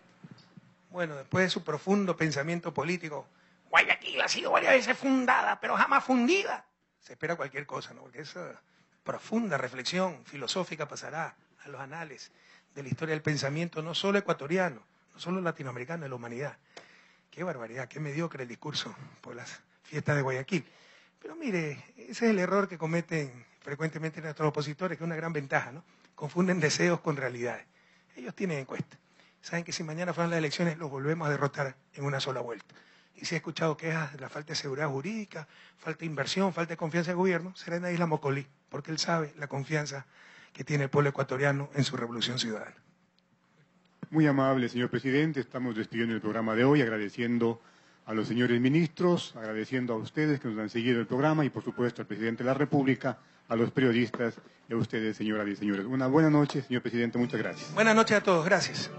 Bueno, después de su profundo pensamiento político, Guayaquil ha sido varias veces fundada, pero jamás fundida. Se espera cualquier cosa, ¿no? Porque esa profunda reflexión filosófica pasará a los anales de la historia del pensamiento, no solo ecuatoriano, no solo latinoamericano, de la humanidad. Qué barbaridad, qué mediocre el discurso por las fiestas de Guayaquil. Pero mire, ese es el error que cometen frecuentemente nuestros opositores, que es una gran ventaja, ¿no? Confunden deseos con realidades. Ellos tienen encuesta. Saben que si mañana fueran las elecciones los volvemos a derrotar en una sola vuelta. Y si he escuchado quejas de la falta de seguridad jurídica, falta de inversión, falta de confianza del gobierno, será en la isla Mocolí, porque él sabe la confianza que tiene el pueblo ecuatoriano en su revolución ciudadana. Muy amable, señor presidente. Estamos despidiendo el programa de hoy, agradeciendo a los señores ministros, agradeciendo a ustedes que nos han seguido el programa y, por supuesto, al presidente de la República, a los periodistas y a ustedes, señoras y señores. Una buena noche, señor presidente. Muchas gracias. Buenas noches a todos. Gracias.